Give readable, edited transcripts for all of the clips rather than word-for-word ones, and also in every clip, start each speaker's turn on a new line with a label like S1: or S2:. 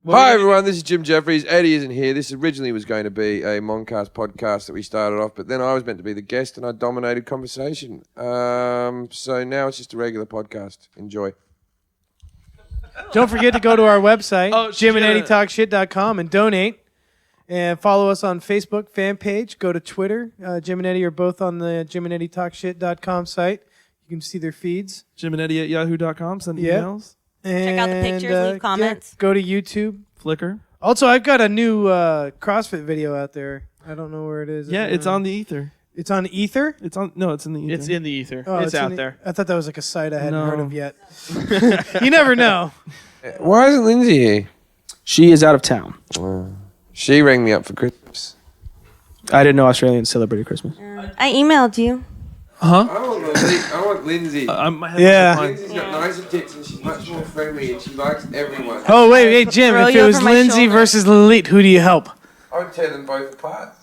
S1: Hi everyone, this is Jim Jeffries. Eddie isn't here. This originally was going to be a Moncast podcast that we started off, but then I was meant to be the guest and I dominated conversation. So now it's just a regular podcast. Enjoy.
S2: Don't forget to go to our website, JimandEddieTalkShit.com, and donate. And follow us on Facebook fan page. Go to Twitter. Jim and Eddie are both on the JimandEddieTalkShit.com site. You can see their feeds.
S3: Jim and Eddie at yahoo.com. Send emails.
S2: And,
S4: check out the pictures, leave comments.
S2: Go to YouTube.
S3: Flickr.
S2: Also, I've got a new CrossFit video out there. I don't know where it is.
S3: Yeah, it's on the ether.
S2: It's on Ether?
S3: It's in the ether.
S5: It's in the ether.
S2: Oh,
S5: it's out there.
S2: I thought that was like a site I hadn't heard of yet. You never know.
S1: Why isn't Lindsay here?
S5: She is out of town.
S1: She rang me up for Christmas.
S5: I didn't know Australians celebrated Christmas.
S4: I emailed you.
S1: I want Lindsay.
S2: Yeah.
S1: Lindsay's got nicer tits and she's much more friendly and she likes everyone.
S2: Oh, wait, Jim.
S4: Throw
S2: If
S4: you
S2: it was
S4: over my
S2: Lindsay
S4: shoulder.
S2: versus Lalit, who do you help?
S1: I would tear them both apart.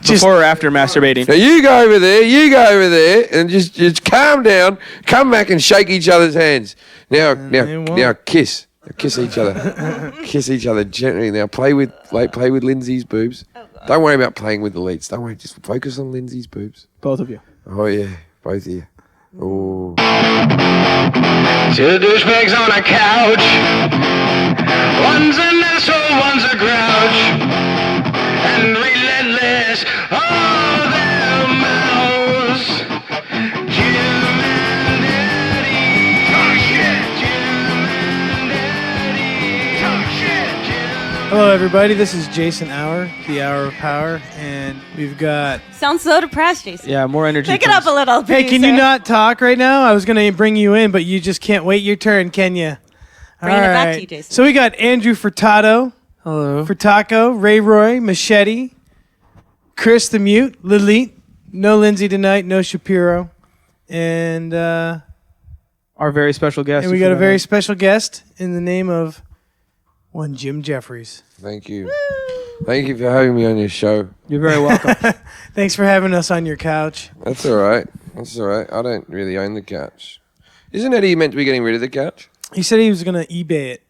S5: Before or after masturbating?
S1: Now you go over there, and just calm down, come back and shake each other's hands. Now kiss. Now kiss each other. Kiss each other gently. Now play with Lindsay's boobs. Don't worry about playing with the leads. Don't worry, just focus on Lindsay's boobs.
S5: Both of you.
S1: Oh yeah, both of you. Oh.
S6: Two douchebags on a couch. One's an asshole, one's a grouch. And relentless, all their mouths. Jim and Eddie talk shit. Jim and Eddie talk shit.
S2: Hello, everybody. This is Jason Hour, the Hour of Power, and we've got...
S4: Sounds so depressed, Jason.
S5: Yeah, more energy.
S4: Pick it up a little.
S2: Hey, can you not talk right now? I was going to bring you in, but you just can't wait your turn, can you?
S4: Bringing it back to you, Jason.
S2: So we got Andrew Furtado,
S3: Hello.
S2: Furtaco, Ray Roy, Machete, Chris the Mute, Lilit, no Lindsay tonight, no Shapiro, and
S5: Our very special guest.
S2: we got a very special guest in the name of one Jim Jeffries.
S1: Thank you. Thank you for having me on your show.
S5: You're very welcome.
S2: Thanks for having us on your couch.
S1: That's all right. I don't really own the couch. Isn't Eddie meant to be getting rid of the couch?
S2: He said he was going to eBay it.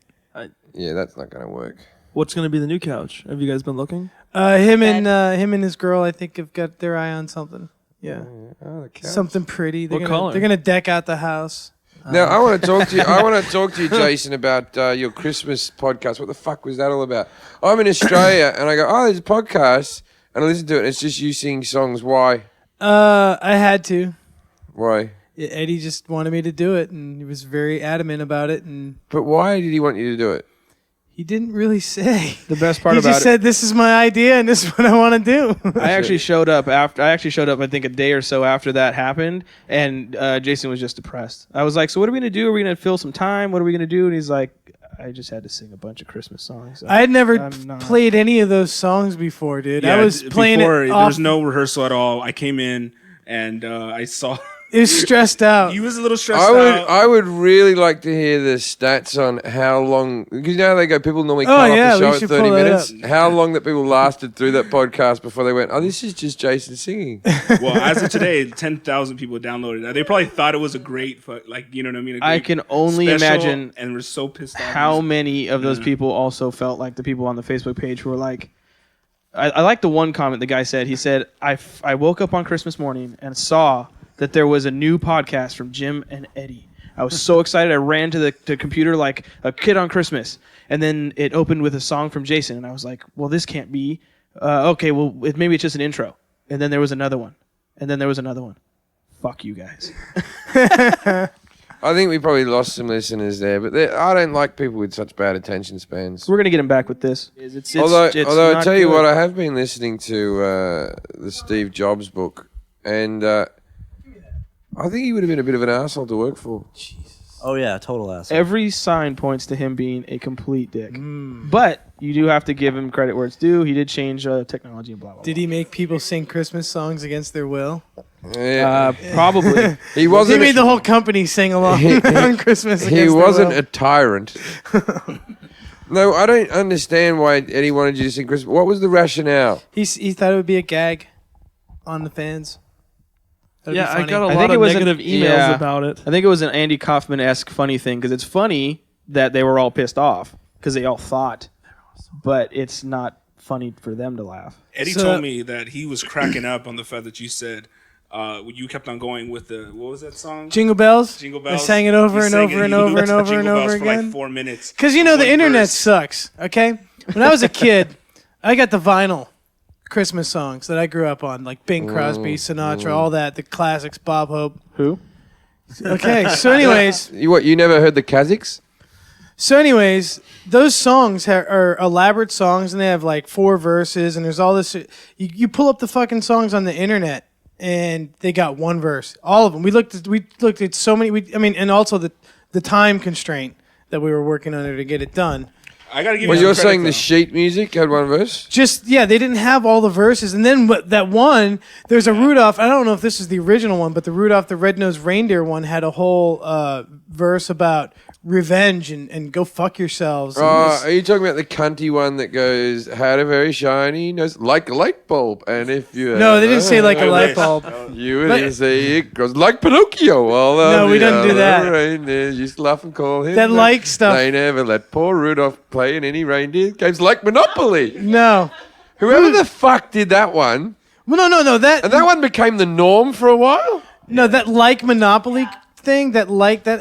S1: Yeah, that's not going to work.
S3: What's going to be the new couch? Have you guys been looking?
S2: Him and his girl, I think, have got their eye on something. Yeah,
S1: Oh, the couch.
S2: something pretty.
S3: What color?
S2: They're gonna deck out the house.
S1: Now I want to talk to you. I want to talk to you, Jason, about your Christmas podcast. What the fuck was that all about? I'm in Australia, and I go, "Oh, there's a podcast," and I listen to it. And it's just you singing songs. Why?
S2: I had to.
S1: Why?
S2: Eddie just wanted me to do it, and he was very adamant about it. And
S1: But why did he want you to do it?
S2: he didn't really say.
S5: The best part
S2: He
S5: about
S2: just said, "This is my idea, and this is what I want to do."
S5: I actually showed up I think a day or so after that happened, and Jason was just depressed. I was like, so what are we going to do? Are we going to fill some time? What are we going to do? And he's like, I just had to sing a bunch of Christmas songs. So
S2: I had never
S5: I'm not-
S2: played any of those songs before, dude.
S7: Yeah,
S2: I was playing
S7: before,
S2: it off.
S7: There's no rehearsal at all. I came in and I saw
S2: It was stressed out.
S7: he was a little stressed out.
S1: I would really like to hear the stats on how long, because you know how they go, people normally
S2: Oh,
S1: cut
S2: yeah,
S1: off
S2: we
S1: the show
S2: should
S1: at 30
S2: pull that
S1: minutes.
S2: up.
S1: How long that people lasted through that podcast before they went, oh, this is just Jason singing.
S7: Well, as of today, 10,000 people downloaded it. They probably thought it was a great, you know what I mean?
S5: I can only
S7: special,
S5: imagine
S7: and we're so pissed off.
S5: how many of those people also felt like the people on the Facebook page who were like, I like the one comment the guy said. He said, I woke up on Christmas morning and saw that there was a new podcast from Jim and Eddie. I was so excited. I ran to the computer like a kid on Christmas. And then it opened with a song from Jason. And I was like, well, this can't be. Okay, well, maybe it's just an intro. And then there was another one. And then there was another one. Fuck you guys.
S1: I think we probably lost some listeners there, but I don't like people with such bad attention spans.
S5: We're going to get him back with this. It's
S1: Although I
S5: not
S1: tell you
S5: good.
S1: what, I have been listening to the Steve Jobs book, and I think he would have been a bit of an asshole to work for.
S8: Oh yeah, total asshole.
S5: Every sign points to him being a complete dick. But you do have to give him credit where it's due. He did change technology and blah, blah, blah.
S2: Did he make people sing Christmas songs agast their will?
S1: Yeah.
S5: Probably.
S1: He
S2: He
S1: wasn't.
S2: made the whole company sing along on Christmas.
S1: He
S2: against their
S1: wasn't
S2: will.
S1: a tyrant. No, I don't understand why Eddie wanted you to sing Christmas. What was the rationale?
S2: He thought it would be a gag on the fans. That'd
S3: Yeah,
S2: be
S3: I
S2: funny.
S3: got a
S5: I
S3: lot
S5: think it
S3: of
S5: was
S3: negative emails about it.
S5: I think it was an Andy Kaufman-esque funny thing because it's funny that they were all pissed off. because they all thought, but it's not funny for them to laugh.
S7: Eddie told me that he was cracking up on the fact that you said you kept on going with the what was that song?
S2: Jingle Bells.
S7: Jingle Bells.
S2: I sang it over and over and over and over and over
S7: for like
S2: again.
S7: 4 minutes.
S2: Because you know the
S7: One
S2: internet
S7: verse.
S2: sucks. Okay, when I was a kid, I got the vinyl Christmas songs that I grew up on, like Bing Crosby, Sinatra, all that, the classics, Bob Hope.
S5: Who?
S2: Okay, so anyways,
S1: You never heard the Kazakhs?
S2: those songs are elaborate songs, and they have like 4 verses, and there's all this. You pull up the fucking songs on the internet, and they got 1 verse. All of them. We looked at so many. And also the time constraint that we were working under to get it done.
S7: I gotta give
S1: Well,
S7: you
S1: you're
S7: some credit,
S1: saying the
S7: though.
S1: sheet music had 1 verse?
S2: They didn't have all the verses, and then that one, there's a Rudolph. I don't know if this is the original one, but the Rudolph the Red-Nosed Reindeer one had a whole verse about revenge and go fuck yourselves. And this-
S1: Are you talking about the cunty one that goes, had a very shiny nose, like a light bulb? And if you...
S2: No, they didn't say like a
S7: I
S2: light
S7: wish.
S2: bulb.
S1: You would
S2: But-
S1: say it goes like Pinocchio.
S2: No, we don't do that.
S1: Reindeers used to laugh and call him.
S2: That like stuff.
S1: They never let poor Rudolph play in any reindeer games like Monopoly.
S2: No.
S1: Whoever the fuck did that one,
S2: Well, no. That
S1: and that one became the norm for a while.
S2: no, that like Monopoly thing. That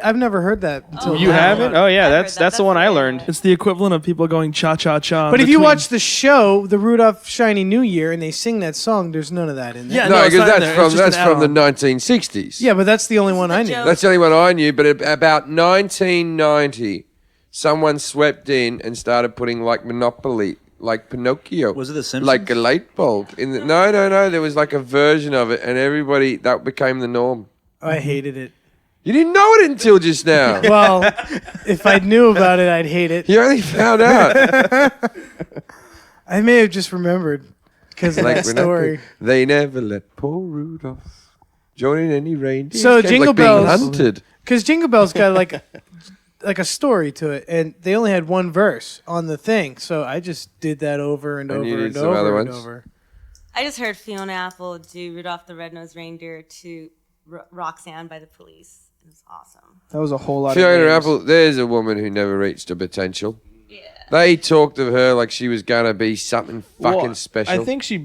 S2: I've never heard that until
S5: You
S2: now.
S5: haven't? Oh yeah,
S4: I've heard
S5: that's
S4: that.
S5: the one I
S4: That's
S5: learned.
S3: It's the equivalent of people going cha cha cha.
S2: But if you watch the show, the Rudolph Shiny New Year, and they sing that song, there's none of that in there.
S3: Yeah,
S1: No,
S3: it's
S1: because
S3: not in there. It's
S1: that's
S3: just an
S1: from the
S3: add-on.
S1: 1960s.
S2: Yeah, but that's the only one I knew.
S4: joke.
S1: That's the only one I knew. But about 1990, someone swept in and started putting like Monopoly, like Pinocchio.
S8: Was it The Simpsons?
S1: Like a light bulb. No. There was like a version of it, and everybody, that became the norm.
S2: I hated it.
S1: You didn't know it until just now.
S2: Well, if I knew about it, I'd hate it.
S1: You only found out.
S2: I may have just remembered because of that
S1: Monopoly.
S2: story.
S1: They never let poor Rudolph join in any reindeer.
S2: So
S1: games,
S2: Jingle
S1: like being
S2: Bells-
S1: hunted.
S2: Because Jingle Bells got like a story to it, and they only had 1 verse on the thing, so I just did that over and
S1: And you
S2: over
S1: did
S2: and
S1: some other
S2: over and
S1: ones?
S2: over.
S4: I just heard Fiona Apple do Rudolph the Red-Nosed Reindeer to Roxanne by the Police. It was awesome.
S5: That was a whole lot.
S1: Fiona
S5: of names.
S1: Apple, there's a woman who never reached her potential.
S4: Yeah.
S1: They talked of her like she was gonna be something fucking
S5: Well,
S1: special.
S5: I think she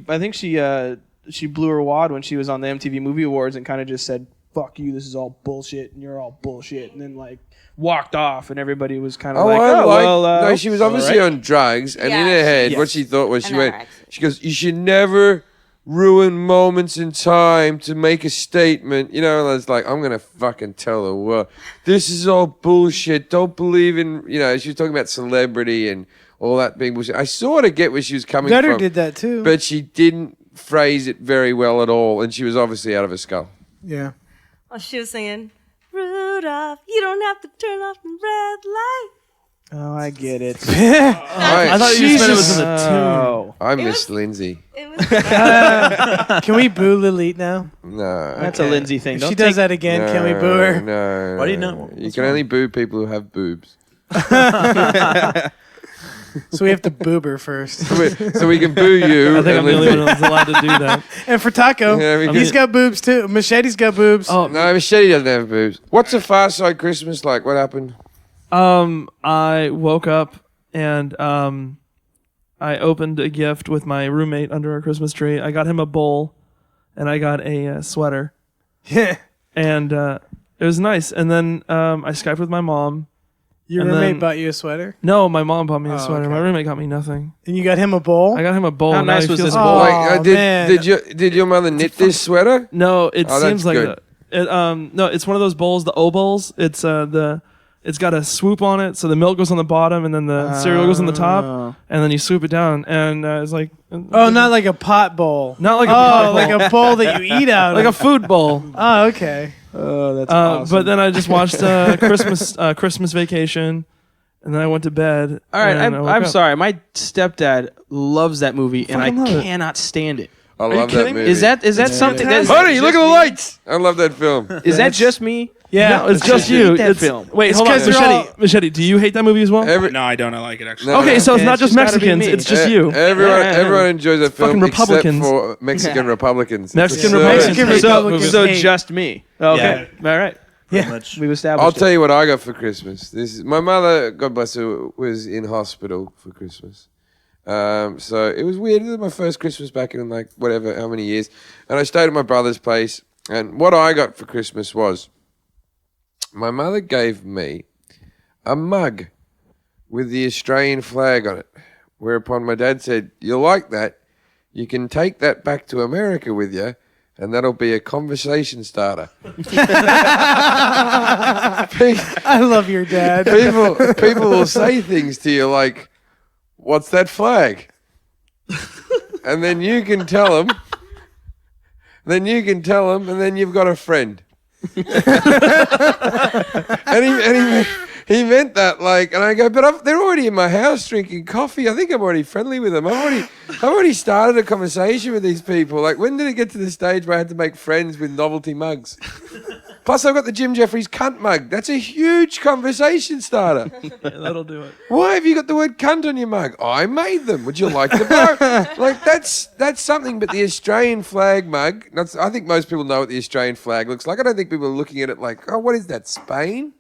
S5: blew her wad when she was on the MTV Movie Awards and kind of just said, "Fuck you, this is all bullshit, and you're all bullshit," and then like walked off, and everybody was kind of
S1: no, she was obviously
S5: all right.
S1: on drugs, and in
S4: Yeah,
S1: her head,
S5: yes.
S1: what she thought was, she went,
S4: Anorexic.
S1: she goes, you should never ruin moments in time to make a statement. You know, and it's like, I'm gonna fucking tell the world, this is all bullshit. Don't believe in, you know, she was talking about celebrity and all that being bullshit. I sort of get where she was coming
S2: Vetter
S1: from.
S2: did that too.
S1: But she didn't phrase it very well at all, and she was obviously out of her skull.
S2: yeah.
S4: Well, she was singing, Rudolph, you don't have to turn off the red light.
S5: Oh, I get it.
S3: I thought you just meant it was in the tune.
S5: Oh,
S1: I miss Lindsay.
S4: It was
S2: Can we boo Lilith now?
S1: No.
S5: that's a Lindsay thing.
S2: If
S5: Don't
S2: she does
S5: take-
S2: that again, can we boo her?
S1: No.
S8: Why do you know?
S1: You can only boo people who have boobs.
S2: So we have to boob her first.
S1: So we can boo you.
S3: I think I'm
S1: and
S3: the only
S1: Lindsay.
S3: one that's allowed to do that.
S2: And for Taco,
S1: Yeah, we
S2: he's
S1: can-
S2: got boobs too. Machete's got boobs.
S3: Oh,
S1: No, Machete doesn't have boobs. What's a Far Side Christmas like? What happened?
S3: I woke up and I opened a gift with my roommate under our Christmas tree. I got him a bowl, and I got a sweater,
S2: Yeah.
S3: and it was nice. And then I Skyped with my mom.
S2: Your
S3: And
S2: roommate
S3: then-
S2: bought you a sweater,
S3: No, my mom bought me a
S2: Oh,
S3: sweater.
S2: okay.
S3: My roommate got me nothing.
S2: and you got him a bowl.
S3: I got him a bowl.
S5: How
S3: and now
S5: nice
S3: he
S5: was
S3: feels
S5: this
S3: like-
S5: bowl?
S2: Oh, man.
S1: Did your mother knit this sweater?
S3: No, it
S1: Oh,
S3: seems
S1: that's
S3: like
S1: good.
S3: no, it's one of those bowls, the O bowls. It's got a swoop on it, so the milk goes on the bottom, and then the cereal goes on the top, and then you swoop it down, and it's like
S2: Oh, not like a pot bowl.
S3: not like a pot bowl,
S2: like a bowl that you eat out
S3: like a
S2: of.
S3: food bowl.
S2: Oh, okay.
S5: Oh, that's awesome.
S3: But then I just watched Christmas Vacation, and then I went to bed.
S5: all right,
S3: and I woke
S5: I'm
S3: up.
S5: sorry. My stepdad loves that movie, and I
S3: Fucking love it.
S5: cannot stand it.
S1: I
S3: you
S1: love that
S3: kidding me?
S1: movie.
S5: Is that something? That's,
S1: Honey, look at the lights! I love that film.
S5: Is that just me?
S2: Yeah.
S3: No, it's
S5: I
S3: just
S5: hate
S3: you.
S5: that
S3: It's-
S5: film.
S3: Wait,
S2: It's
S3: hold on,
S2: 'cause they're
S3: Machete.
S2: all-
S3: Machete, do you hate that movie as well?
S7: No, I don't. I like it actually.
S1: No.
S3: Okay, so it's
S5: Okay,
S3: not
S5: it's
S3: just
S5: just gotta be
S3: Mexicans.
S5: me.
S3: It's just you.
S1: Everyone enjoys that film
S3: fucking Republicans.
S1: except for Mexican Republicans.
S3: Mexican
S1: It's a
S3: Republicans.
S1: service.
S2: Mexican
S5: So,
S2: Republicans
S5: so
S2: hate.
S5: just me. Okay, all right.
S8: pretty much.
S5: We've established.
S1: I'll tell you what I got for Christmas. This is my mother, God bless her, was in hospital for Christmas. So it was weird. It was my first Christmas back in like whatever, how many years. And I stayed at my brother's place. And what I got for Christmas was my mother gave me a mug with the Australian flag on it. Whereupon my dad said, "You like that? You can take that back to America with you, and that'll be a conversation starter."
S2: I love your dad.
S1: People will say things to you like, "What's that flag?" And then you can tell them. And then you've got a friend. and he meant that like, and I go, but they're already in my house drinking coffee. I think I'm already friendly with them. I've already started a conversation with these people. Like, when did it get to the stage where I had to make friends with novelty mugs? Plus, I've got the Jim Jeffries cunt mug. That's a huge conversation starter.
S3: Yeah, that'll do it.
S1: Why have you got the word cunt on your mug? I made them. Would you like to borrow? Like, that's something. But the Australian flag mug, I think most people know what the Australian flag looks like. I don't think people are looking at it like, oh, what is that, Spain?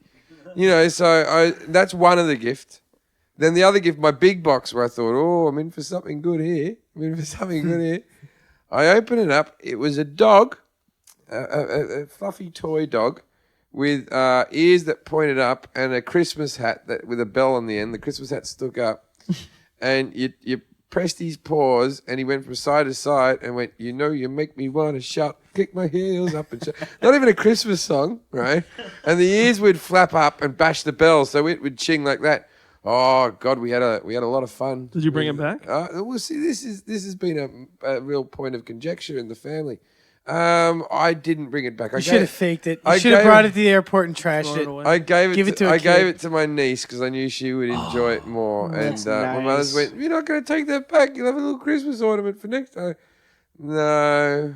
S1: You know, so that's one of the gifts. Then the other gift, my big box, where I thought, oh, I'm in for something good here. I open it up. It was a dog. A fluffy toy dog with ears that pointed up and a Christmas hat with a bell on the end. The Christmas hat stuck up, and you pressed his paws, and he went from side to side and went, "You know, you make me want to shout, kick my heels up and shout." Not even a Christmas song, right? And the ears would flap up and bash the bell, so it would ching like that. Oh God, we had a lot of fun.
S3: Did you bring it back?
S1: Well, see, this has been a real point of conjecture in the family. I didn't bring it back.
S2: You should have faked it. You should have brought it to the airport and trashed it.
S1: I gave
S2: kid.
S1: it to my niece because I knew she would enjoy it more. And
S5: That's
S1: my mother's
S5: nice.
S1: went, "You're not going to take that back. You'll have a little Christmas ornament for next time." No,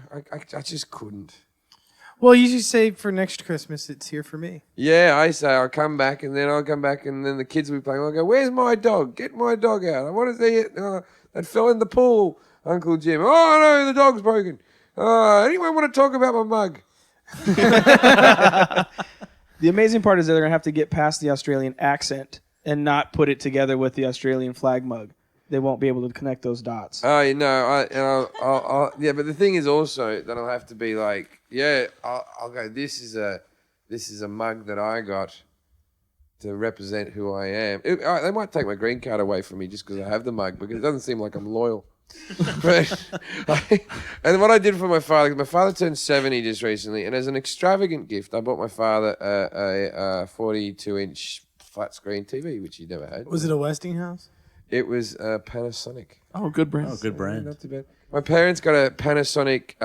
S1: I just couldn't.
S2: Well, you should say for next Christmas, it's here for me.
S1: Yeah, I say I'll come back, and then the kids will be playing. I'll go, "Where's my dog? Get my dog out. I want to see it. That fell in the pool, Uncle Jim. Oh no, the dog's broken. Anyone want to talk about my mug?"
S5: The amazing part is that they're gonna have to get past the Australian accent and not put it together with the Australian flag mug. They won't be able to connect those dots.
S1: Oh, you know, I'll yeah, but the thing is also that I'll have to be like, yeah, I'll go. This is a mug that I got to represent who I am. They might take my green card away from me just because I have the mug, because it doesn't seem like I'm loyal. And what I did for my father turned 70 just recently, and as an extravagant gift, I bought my father a 42-inch flat screen TV, which he never had.
S2: Was it a Westinghouse?
S1: It was Panasonic.
S3: Oh, good brand.
S8: Oh, good brand.
S1: Not too bad. My parents got a Panasonic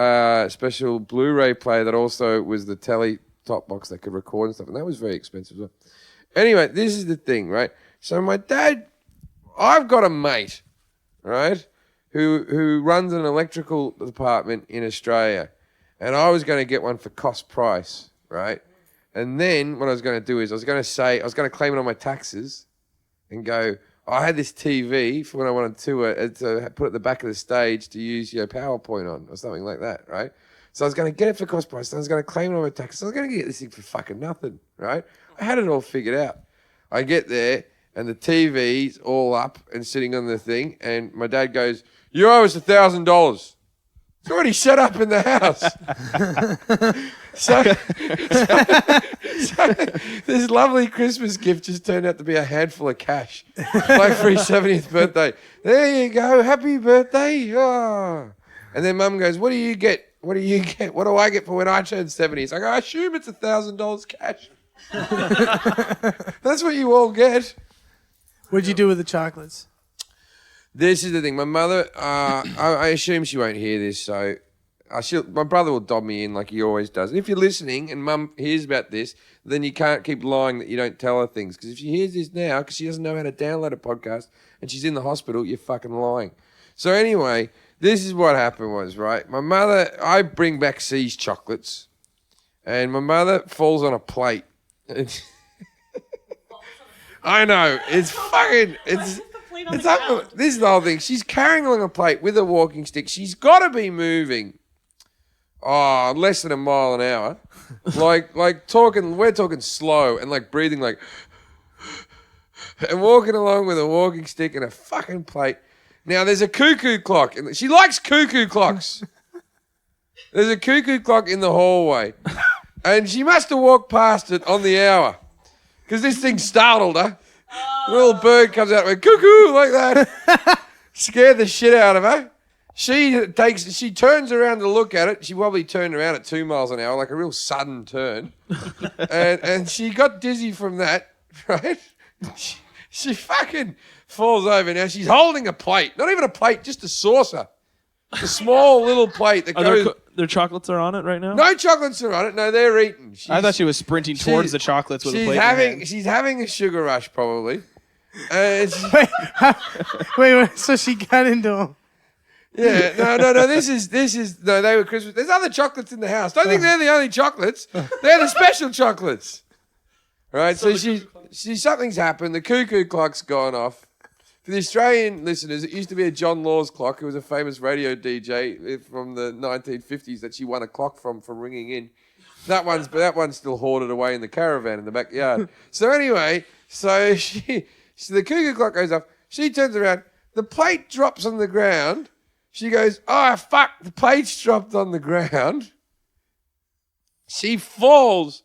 S1: special Blu-ray player that also was the telly top box that could record and stuff, and that was very expensive as well. Anyway, this is the thing, right? So my dad, I've got a mate, right, who runs an electrical department in Australia, and I was going to get one for cost price, right? And then what I was going to do is I was going to claim it on my taxes and go, I had this TV for when I wanted to put it at the back of the stage to use your PowerPoint on or something like that, right? So I was going to get it for cost price, and I was going to claim it on my taxes. I was going to get this thing for fucking nothing, right? I had it all figured out. I get there, and the TV's all up and sitting on the thing, and my dad goes, "You owe us $1,000. It's already set up in the house." so this lovely Christmas gift just turned out to be a handful of cash, like for his 70th birthday. There you go, happy birthday. Oh. And then Mum goes, "What do you get? What do you get? What do I get for when I turn 70?" So I go, "I assume it's $1,000 cash." That's what you all get.
S2: What'd you do with the chocolates?
S1: This is the thing. My mother, I assume she won't hear this, so my brother will dob me in like he always does. And if you're listening and Mum hears about this, then you can't keep lying that you don't tell her things. Because if she hears this now, because she doesn't know how to download a podcast and she's in the hospital, you're fucking lying. So anyway, this is what happened was, right? My mother, I bring back C's chocolates, and my mother falls on a plate. I know, it's fucking, it's this is the whole thing. She's carrying along a plate with a walking stick. She's got to be moving. less than a mile an hour. We're talking slow and like breathing like, and walking along with a walking stick and a fucking plate. Now there's a cuckoo clock. She likes cuckoo clocks. There's a cuckoo clock in the hallway. And she must have walked past it on the hour. Because this thing startled her. A little bird comes out with cuckoo like that. Scared the shit out of her. She turns around to look at it. She probably turned around at 2 miles an hour, like a real sudden turn. and she got dizzy from that, right? She fucking falls over. Now she's holding a plate. Not even a plate, just a saucer. A small little plate that goes...
S3: Their chocolates are on it right now?
S1: No chocolates are on it. No, they're eating.
S5: I thought she was sprinting towards the chocolates with a plate in her hand.
S1: She's having a sugar rush, probably.
S2: Wait, so she got into them.
S1: Yeah, no. This is they were Christmas. There's other chocolates in the house. Don't think they're the only chocolates. They're the special chocolates. Right? So something's happened. The cuckoo clock's gone off. For the Australian listeners, it used to be a John Laws clock, who was a famous radio DJ from the 1950s that she won a clock from ringing in. That one's still hoarded away in the caravan in the backyard. So anyway, so the cuckoo clock goes off. She turns around. The plate drops on the ground. She goes, oh, fuck, the plate's dropped on the ground. She falls.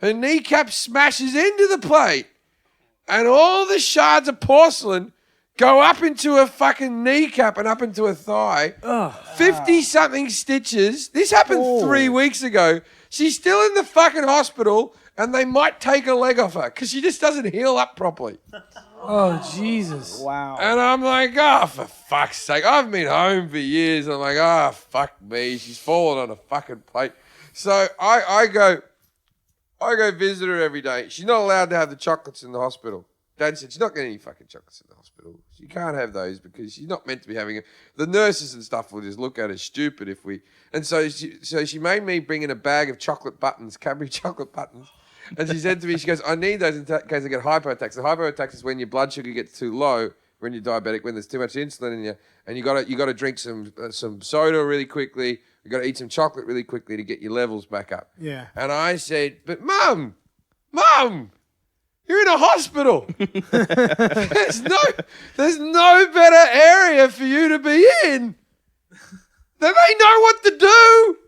S1: Her kneecap smashes into the plate. And all the shards of porcelain go up into her fucking kneecap and up into her thigh. 50-something stitches. This happened 3 weeks ago. She's still in the fucking hospital and they might take a leg off her because she just doesn't heal up properly.
S2: Oh, Jesus.
S5: Wow.
S1: And I'm like, oh, for fuck's sake. I've been home for years. I'm like, oh, fuck me. She's fallen on a fucking plate. So I go visit her every day. She's not allowed to have the chocolates in the hospital. Dad said, she's not getting any fucking chocolates in the hospital. She can't have those because she's not meant to be having it. The nurses and stuff will just look at her stupid if we... And so she made me bring in a bag of chocolate buttons, Cadbury chocolate buttons. And she said to me, she goes, I need those in case I get hypotax. The hypotax is when your blood sugar gets too low, when you're diabetic, when there's too much insulin in you, and you got to drink some soda really quickly. You got to eat some chocolate really quickly to get your levels back up.
S2: Yeah.
S1: And I said, but Mum, you're in a hospital. There's no better area for you to be in. They know what to do.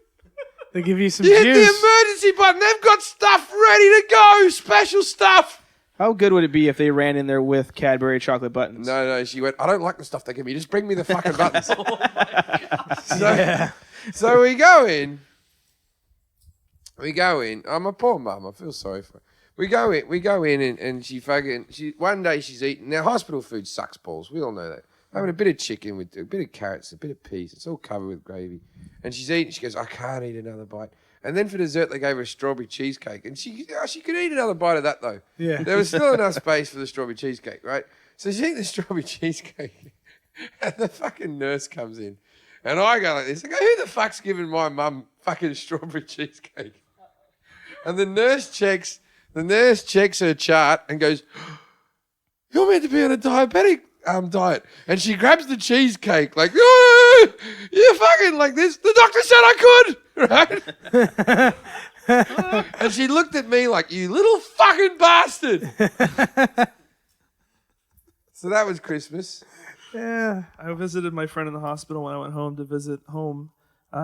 S2: They give you some
S1: You
S2: juice.
S1: hit the emergency button. They've got stuff ready to go. Special stuff.
S5: How good would it be if they ran in there with Cadbury chocolate buttons?
S1: No. She went, I don't like the stuff they give me. Just bring me the fucking buttons. So we go in. I'm a poor mum. I feel sorry for her. We go in and one day she's eating. Now, hospital food sucks balls. We all know that. Having a bit of chicken with a bit of carrots, a bit of peas. It's all covered with gravy. And she's eating. She goes, I can't eat another bite. And then for dessert, they gave her a strawberry cheesecake. And she could eat another bite of that, though.
S2: Yeah.
S1: There was still enough space for the strawberry cheesecake, right? So she's eating the strawberry cheesecake. And the fucking nurse comes in. And I go like this. I go, who the fuck's giving my mum fucking strawberry cheesecake? And the nurse checks her chart and goes, you're meant to be on a diabetic diet. And she grabs the cheesecake like, oh, you're fucking like this. The doctor said I could, right? And she looked at me like, you little fucking bastard. So that was Christmas.
S2: Yeah.
S3: I visited my friend in the hospital when I went home to visit home.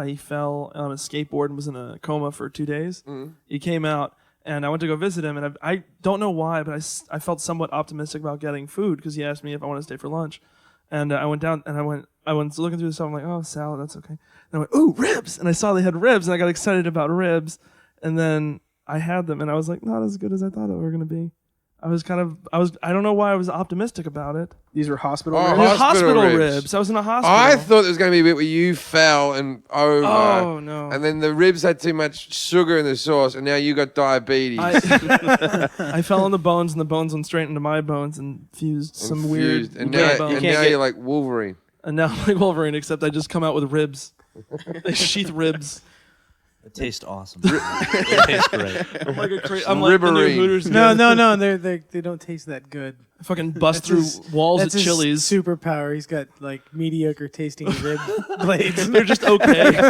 S3: He fell on a skateboard and was in a coma for 2 days. Mm-hmm. He came out, and I went to go visit him, and I don't know why, but I felt somewhat optimistic about getting food because he asked me if I wanted to stay for lunch. And I went down, and I went looking through the stuff. I'm like, oh, salad, that's okay. And I went, ooh, ribs! And I saw they had ribs, and I got excited about ribs. And then I had them, and I was like, not as good as I thought it were going to be. I don't know why I was optimistic about it.
S5: These were hospital
S1: Oh,
S5: ribs?
S1: hospital
S3: ribs. I was in a hospital.
S1: I thought there was going to be a bit where you fell and over.
S3: Oh, no.
S1: And then the ribs had too much sugar in the sauce, and now you got diabetes.
S3: I fell on the bones, and the bones went straight into my bones and fused some weird.
S1: And
S3: weird
S1: now,
S3: bones.
S1: you're like Wolverine.
S3: And now I'm like Wolverine, except I just come out with ribs. They sheath ribs.
S8: It tastes awesome. It tastes great.
S3: I'm like the new Hooters.
S2: No. They don't taste that good.
S3: I fucking bust through walls at Chili's.
S2: Superpower. He's got like mediocre tasting rib blades.
S3: They're just okay.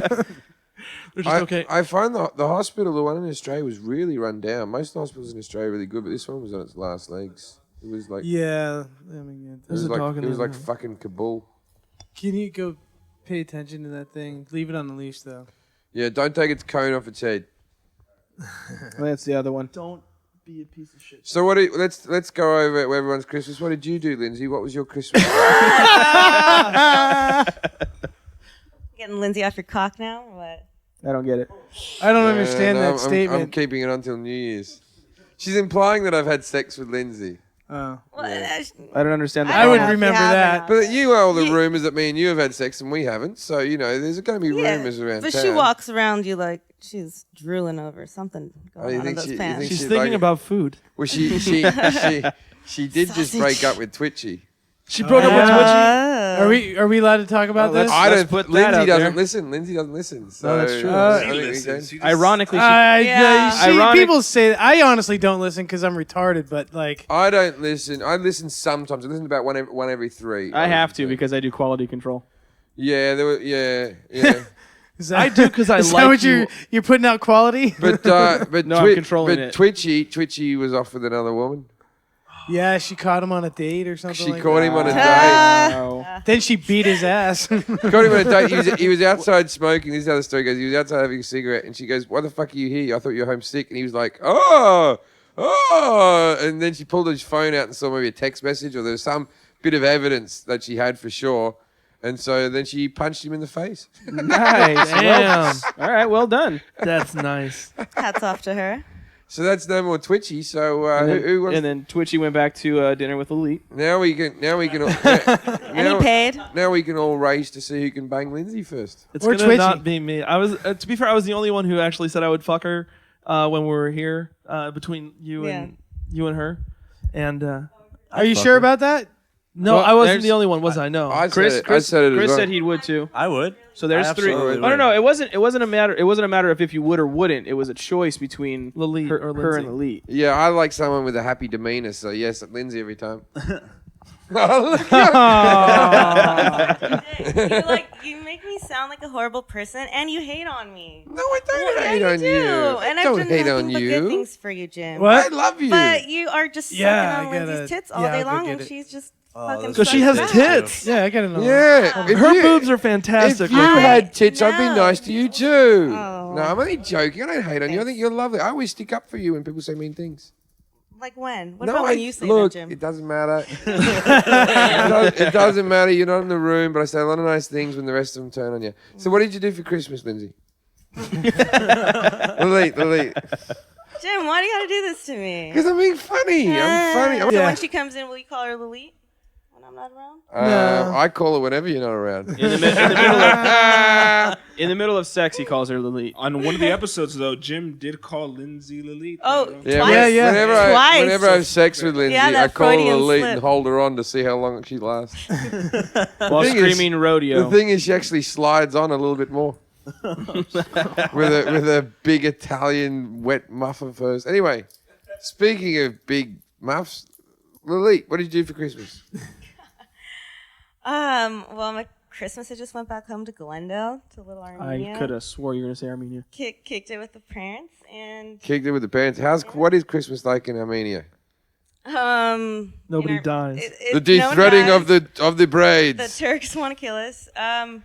S3: They're just okay.
S1: I find the hospital, the one in Australia, was really run down. Most hospitals in Australia are really good, but this one was on its last legs. It was like
S2: Yeah, I mean,
S1: it
S3: There's
S1: was
S3: a
S1: like
S3: dog in
S1: it was
S3: there.
S1: like fucking Kabul.
S2: can you go pay attention to that thing? Leave it on the leash though.
S1: Yeah, don't take its cone off its head.
S5: That's the other one.
S3: Don't be a piece of shit.
S1: So let's go over everyone's Christmas. What did you do, Lindsay? What was your Christmas?
S4: Getting Lindsay off your cock now, or what?
S5: I don't get it.
S2: I don't understand
S1: No,
S2: that
S1: I'm
S2: statement.
S1: keeping it until New Year's. She's implying that I've had sex with Lindsay.
S2: Oh.
S4: Well,
S5: I don't understand.
S2: I would
S4: don't know if you
S2: remember
S4: have or
S2: that.
S4: not.
S1: But you know all the rumours that me and you have had sex and we haven't. So, there's going to be
S4: Yeah,
S1: rumours around
S4: but
S1: town.
S4: she walks around you like she's drooling over something
S1: Oh,
S4: going
S1: you
S4: on in
S1: think
S4: those
S1: she- you
S4: pants.
S1: think
S3: She's
S1: she'd
S3: thinking
S1: like it.
S3: about food.
S1: Well, she did just
S4: Sausage.
S1: break up with Twitchy.
S3: She broke up with Twitchy.
S2: Are we allowed to talk about this?
S1: I
S5: Let's
S1: don't.
S5: put that
S1: Lindsay
S5: out
S1: doesn't
S5: there.
S1: listen. Lindsay doesn't listen. So
S3: that's true.
S1: I
S7: She
S1: think we
S7: listens.
S1: can.
S7: She just-
S5: Ironically,
S4: Yeah.
S2: See,
S5: Ironic-
S2: people say that. I honestly don't listen because I'm retarded. But like,
S1: I don't listen. I listen sometimes. I listen about one every three.
S5: I have to because I do quality control.
S1: Yeah, there were. Yeah.
S2: is that,
S3: I do because I
S2: is that
S3: like
S2: what
S3: you.
S2: you're putting out quality?
S1: But
S5: No, I'm controlling
S1: but
S5: it.
S1: Twitchy was off with another woman.
S2: Yeah, she caught him on a date or something.
S1: She
S2: like
S1: caught
S2: that.
S1: him on a date.
S5: Wow.
S2: Then she beat his ass.
S1: Caught him on a date. He was outside smoking. This is how the story goes. He was outside having a cigarette, and she goes, "Why the fuck are you here? I thought you were home sick." And he was like, "Oh." And then she pulled his phone out and saw maybe a text message, or there was some bit of evidence that she had for sure. And so then she punched him in the face.
S5: Nice.
S3: Damn.
S5: All right. Well done.
S3: That's nice.
S4: Hats off to her.
S1: So that's no more Twitchy. So
S5: And then,
S1: who wants?
S5: and then Twitchy went back to dinner with Elite.
S1: Now we can.
S4: And he paid.
S1: Now we can all race to see who can bang Lindsay first.
S3: It's
S2: Or
S3: gonna
S2: Twitchy.
S3: not be me. I was, to be fair, I was the only one who actually said I would fuck her when we were here between you and her. And
S2: Are you sure about that?
S3: no,
S5: Well,
S3: I wasn't
S5: there's-
S3: the only one, was I? No.
S1: I
S5: Chris
S1: said it as well.
S5: said he would too.
S8: I would.
S5: So there's
S8: I
S5: three.
S8: absolutely
S5: Oh,
S8: would.
S5: no. It wasn't a matter of if you would or wouldn't. It was a choice between
S3: Lilith
S5: her,
S3: or
S5: her
S3: Lindsay.
S5: and Elite.
S1: Yeah, I like someone with a happy demeanor. So yes, Lindsay every time.
S4: You make me sound like a horrible person, and you hate on me.
S1: No, I don't
S4: Yeah,
S1: hate on
S4: do.
S1: you.
S4: And
S1: I
S4: I've
S1: don't
S4: done
S1: hate
S4: nothing
S1: on
S4: but
S1: you.
S4: good things for you, Jim.
S2: What?
S1: I love you.
S4: But you are just
S2: Yeah,
S4: sucking on
S2: I gotta-
S4: Lindsay's tits all
S2: yeah,
S4: day
S2: I'll go
S4: long,
S2: get
S4: and
S2: it.
S4: she's just
S8: Oh,
S4: fucking.
S8: those
S3: Because she
S4: sucks
S3: has
S4: back.
S3: tits.
S2: Yeah, I gotta know.
S1: Yeah. if
S3: Her
S1: you-
S3: boobs are
S1: If
S3: fantastic.
S1: you had tits, I'd be
S4: No.
S1: nice to you too.
S4: Oh.
S1: No, I'm only joking. I don't hate on you. I think you're lovely. I always stick up for you when people say mean things.
S4: Like when? What
S1: no,
S4: about when you say
S1: look,
S4: that, Jim?
S1: it doesn't matter. It doesn't matter. You're not in the room, but I say a lot of nice things when the rest of them turn on you. So what did you do for Christmas, Lindsay? Lilith.
S4: Jim, why do you gotta do this to me?
S1: Because I'm being funny. I'm funny.
S4: So
S2: Yeah.
S4: when she comes in, will you call her Lilith when I'm not around?
S1: I call her whenever you're not around.
S5: In the middle of sex, he calls her Lilith.
S7: On one of the episodes, though, Jim did call Lindsay Lilith.
S4: Oh,
S1: Yeah,
S4: twice.
S2: yeah.
S4: Twice.
S1: Whenever I have sex with Lindsay,
S4: Yeah, that
S1: I call her
S4: Freudian
S1: Lilith
S4: slip.
S1: and hold her on to see how long she lasts.
S5: While
S1: thing is-
S5: screaming rodeo.
S1: The thing is, she actually slides on a little bit more. with a big Italian wet muff of hers. Anyway, speaking of big muffs, Lilith, what did you do for Christmas?
S4: Well, my Christmas, I just went back home to Glendale, to Little Armenia.
S5: I could have swore you were going to say Armenia.
S4: Kicked it with the parents, and
S1: Kicked it with the parents. What is Christmas like in Armenia?
S3: Nobody dies.
S1: The
S4: no one
S1: de-threading
S4: dies.
S1: of the braids.
S4: The Turks want to kill us.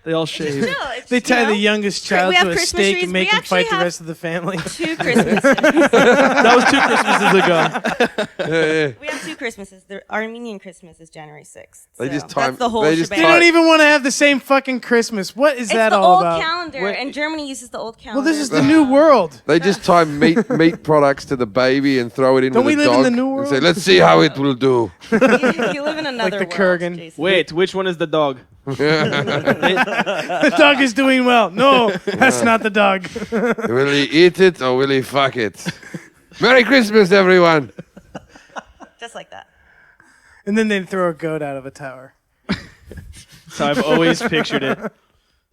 S3: They all shave.
S4: No, it's,
S2: They tie
S4: you know,
S2: the youngest child
S4: we have
S2: to a
S4: Christmas
S2: stake
S4: trees.
S2: and make
S4: We
S2: him fight
S4: actually
S2: the rest of the family.
S4: 2 Christmases.
S3: That was 2 Christmases ago.
S1: Yeah.
S4: We have 2 Christmases. The Armenian Christmas is January 6th.
S1: They
S4: So
S1: just time-
S4: that's the whole
S1: they just
S2: They
S4: shebang.
S1: time-
S2: don't even want to have the same fucking Christmas. What is
S4: It's
S2: that
S4: the
S2: all
S4: old
S2: about?
S4: calendar,
S5: Wait.
S4: and Germany uses the old calendar.
S2: Well, this is the new world.
S1: They just tie meat products to the baby and throw it in
S2: Don't
S1: with
S2: we
S1: a
S2: live
S1: dog
S2: in the new
S1: and
S2: world?
S1: say, "Let's see how it will do."
S4: you live in another
S2: the
S4: world,
S2: Kurgan.
S4: Jason.
S5: Wait, which one is the dog?
S2: The dog is doing well. No, that's not the dog.
S1: Will he eat it or will he fuck it? Merry Christmas, everyone.
S4: Just like that.
S2: And then they throw a goat out of a tower.
S5: So I've always pictured it.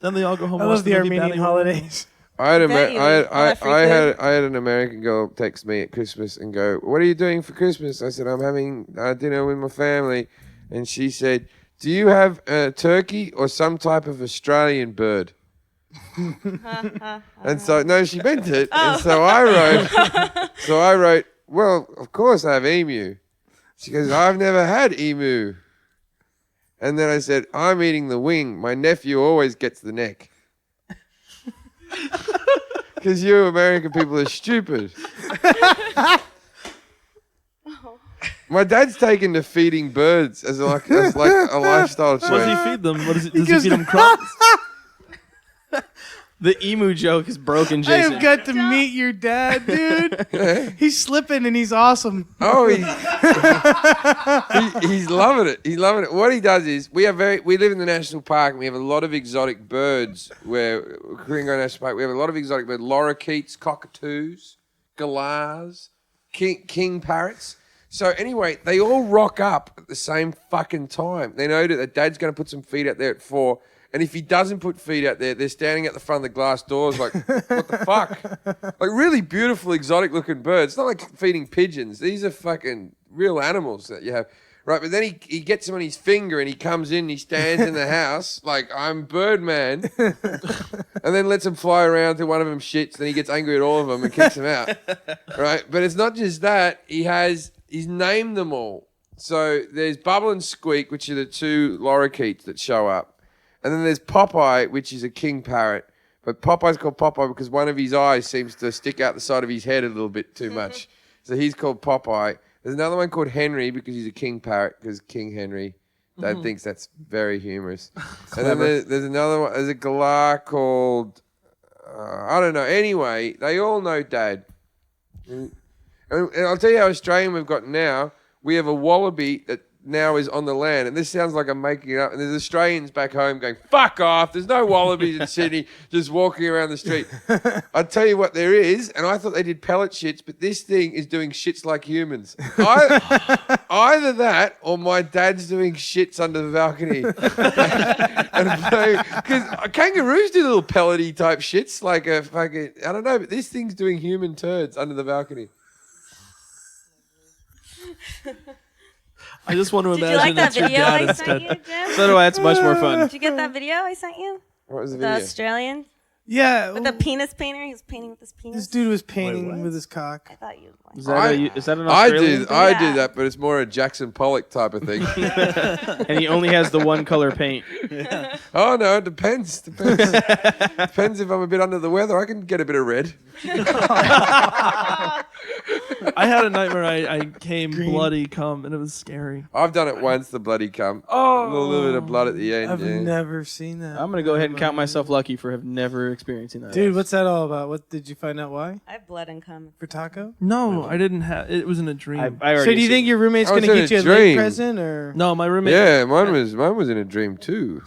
S3: Then they all go home.
S2: I
S3: and watch
S2: love the
S3: movie
S2: Armenian
S3: Batty
S2: holidays.
S1: I had,
S4: Bet you all that free
S1: I had an American girl text me at Christmas and go, "What are you doing for Christmas?" I said, "I'm having dinner with my family," and she said, "Do you have turkey or some type of Australian bird?" And so, no, she meant it. And so I wrote, well, of course I have emu. She goes, I've never had emu. And then I said, I'm eating the wing. My nephew always gets the neck. Because you American people are stupid. My dad's taken to feeding birds as like a lifestyle
S3: What does
S1: change.
S3: he feed them? What is it? Does he feed them crumbs?
S5: The emu joke is broken,
S2: I
S5: Jason.
S2: have got to meet your dad, dude. He's slipping and he's awesome.
S1: Oh, he's loving it. He's loving it. What he does is we live in the national park and we have a lot of exotic birds. Where Coringo National Park, we have a lot of exotic birds: lorikeets, cockatoos, galahs, king parrots. So anyway, they all rock up at the same fucking time. They know that Dad's going to put some feed out there at 4. And if he doesn't put feed out there, they're standing at the front of the glass doors like, what the fuck? Like really beautiful, exotic-looking birds. It's not like feeding pigeons. These are fucking real animals that you have. Right, but then he gets them on his finger and he comes in and he stands in the house like, I'm Birdman. And then lets them fly around till one of them shits. Then he gets angry at all of them and kicks them out. Right, but it's not just that. He's named them all. So there's Bubble and Squeak, which are the 2 lorikeets that show up. And then there's Popeye, which is a king parrot. But Popeye's called Popeye because one of his eyes seems to stick out the side of his head a little bit too much. So he's called Popeye. There's another one called Henry because he's a king parrot because King Henry. Dad thinks that's very humorous. And then there's another one. There's a galah called, I don't know. Anyway, they all know Dad. And I'll tell you how Australian we've got now. We have a wallaby that now is on the land, and this sounds like I'm making it up, and there's Australians back home going, fuck off, there's no wallabies in Sydney just walking around the street. I'll tell you what there is, and I thought they did pellet shits, but this thing is doing shits like humans. Either that, or my dad's doing shits under the balcony. Because kangaroos do little pellety type shits, like a fucking, I don't know, but this thing's doing human turds under the balcony.
S3: I just want to
S4: Did you
S3: imagine
S4: like that
S3: that's your
S4: video
S3: dad
S4: I sent
S3: instead.
S4: you, Jim?
S5: So do I. It's much more fun.
S4: Did you get that video I sent you?
S1: What was the
S4: The
S1: video?
S4: Australian
S2: Yeah.
S4: with the penis painter. He was painting with his penis.
S2: This dude was painting with his cock.
S4: I thought you.
S5: Is that an Australian thing?
S1: I
S4: Yeah.
S1: do that, but it's more a Jackson Pollock type of thing.
S5: And he only has the one color paint.
S1: Oh no, it depends. Depends if I'm a bit under the weather. I can get a bit of red.
S3: I had a nightmare. I came bloody cum, and it was scary.
S1: I've done it once. The bloody cum.
S2: Oh,
S1: A little bit of blood at the end.
S2: I've
S1: yeah.
S2: never seen that.
S5: I'm gonna go ahead and count myself lucky for have never experiencing that.
S2: Dude, what's that all about? What did you find out why?
S4: I have blood and cum.
S2: For taco?
S3: No, I didn't have. It was in a dream.
S5: I already
S2: So do you think your roommate's
S1: Oh,
S2: gonna
S1: it's in
S2: get
S1: a
S2: you a late
S1: dream.
S2: present or?
S3: no, my roommate.
S1: Yeah, mine was in a dream too.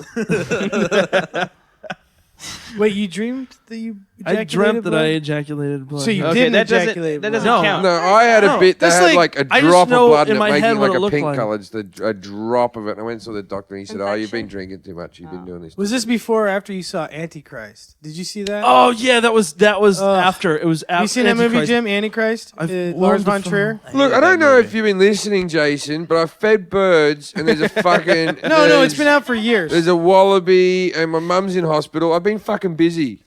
S2: Wait, you dreamed that you
S3: I
S2: ejaculated
S3: dreamt that
S2: blood?
S3: I ejaculated blood.
S2: So you
S5: Okay,
S2: didn't
S5: that doesn't-
S2: ejaculate
S5: that
S2: blood.
S5: doesn't
S3: No.
S5: count.
S1: No, I had a bit that
S2: That's
S1: had
S2: like-
S1: like a
S3: I just
S1: drop of
S3: know
S1: blood
S3: in
S1: and it
S3: my
S1: made
S3: head
S1: me
S3: what
S1: like
S3: it
S1: a
S3: looked
S1: pink
S3: like.
S1: colour. Just a drop of it. And I went and saw the doctor and he said, "Oh, you've been
S4: Infection?
S1: drinking too much. You've been doing this."
S2: Was this before or after you saw Antichrist?Id you see that?
S3: Oh yeah, that was
S2: Ugh.
S3: after. It was after.
S2: Have you seen that movie,
S3: Antichrist.
S2: Jim? Antichrist?
S3: I've
S2: Lars
S3: loved
S2: von
S3: the
S2: Trier?
S3: film.
S1: Look, I don't know if you've been listening, Jason, but I fed birds and there's a fucking
S2: No, it's been out for years.
S1: There's a wallaby and my mum's in hospital. I've been fucking busy.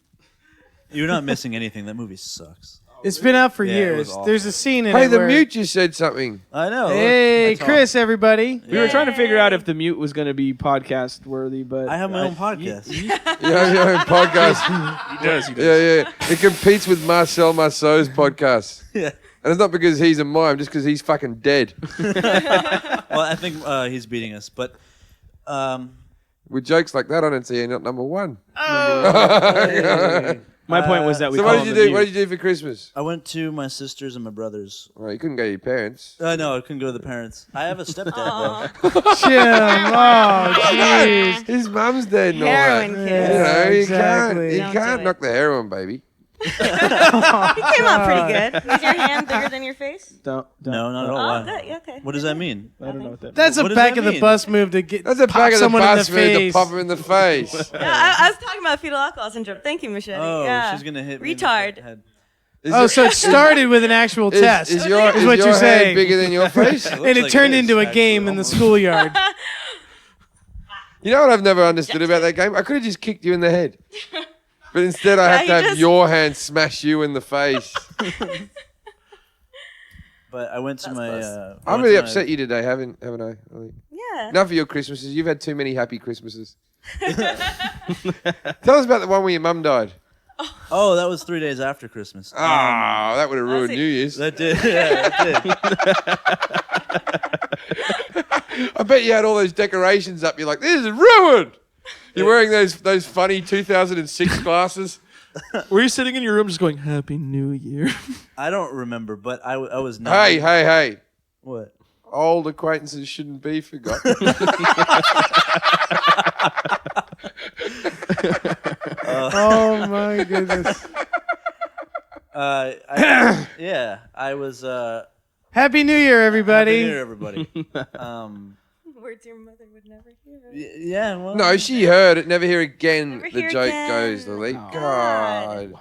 S8: You're not missing anything. That movie sucks.
S2: It's been out for
S8: Yeah, it
S2: years.
S8: was awful.
S2: There's a scene in
S1: Hey,
S2: it
S1: the
S2: where...
S1: mute just said something.
S8: I know.
S2: Hey,
S8: Look, I
S2: Chris, everybody.
S5: We were trying to figure out if the mute was going to be podcast worthy, but
S8: I have my own podcast.
S1: Yeah, podcast.
S7: He does.
S1: Yeah. It competes with Marcel Marceau's podcast.
S8: Yeah.
S1: And it's not because he's a mime, just because he's fucking dead.
S8: Well, I think he's beating us, but
S1: With jokes like that, I don't see you're not number one.
S5: my point was that we
S1: So
S5: call
S1: what did
S5: him
S1: you
S5: the
S1: do? What
S5: mute.
S1: did you do for Christmas?
S8: I went to my sister's and my brother's.
S1: Well, you couldn't go to your parents.
S8: No, I couldn't go to the parents. I have a stepdad though.
S2: Jim, oh, jeez.
S1: His mum's dead and all
S4: Heroin
S1: that.
S4: kid.
S1: You know,
S2: exactly.
S1: you
S4: Don't
S1: can't
S4: do it.
S1: knock the heroin, baby.
S4: He came out pretty good. Was your hand bigger than your face?
S5: Don't.
S8: No, not at all.
S4: Oh,
S8: Why?
S4: good. Yeah, okay.
S8: What does that mean?
S5: I don't know what that
S2: That's
S8: What
S2: a
S8: does
S2: back
S8: that
S2: of the
S8: mean?
S2: bus move to get
S1: That's a
S2: pop
S1: back of the
S2: someone
S1: bus
S2: in
S1: move
S2: the
S1: to
S2: face.
S1: pop him in the face.
S4: Yeah, I was talking about fetal alcohol syndrome. Thank you, Michelle.
S8: Oh,
S4: yeah.
S8: she's gonna hit me in the
S4: Retard.
S8: head.
S1: Is
S2: Oh,
S1: your-
S2: so it started with an actual test.
S1: Is your
S2: is what you're
S1: head
S2: saying.
S1: bigger than your face?
S2: And it
S8: like
S2: turned
S8: it is,
S2: into a
S8: actually,
S2: game in the
S8: almost.
S2: schoolyard.
S1: You know what I've never understood about that game? I could have just kicked you in the head. But instead, I have to
S4: you
S1: have
S4: just-
S1: your hand smash you in the face.
S8: But I went to my.
S1: I'm really upset you today, haven't I? Ollie?
S4: Yeah.
S1: Enough of your Christmases. You've had too many happy Christmases. Tell us about the one where your mum died.
S8: Oh, that was 3 days after Christmas.
S1: Ah, that would have ruined
S4: it.
S1: New Year's.
S8: That did. Yeah, that did.
S1: I bet you had all those decorations up. You're like, this is ruined. You're wearing those funny 2006 glasses.
S3: Were you sitting in your room just going, Happy New Year?
S8: I don't remember, but I was not.
S1: Hey.
S8: What?
S1: Old acquaintances shouldn't be forgotten.
S2: Oh my goodness.
S8: Yeah, I was.
S2: Happy New Year, everybody.
S8: Happy New Year, everybody.
S4: Words your mother would never hear.
S8: Yeah, well.
S1: No, she heard it. Never hear again.
S4: Never
S1: The
S4: hear
S1: joke
S4: again.
S1: goes, Lily.
S4: Oh.
S1: God.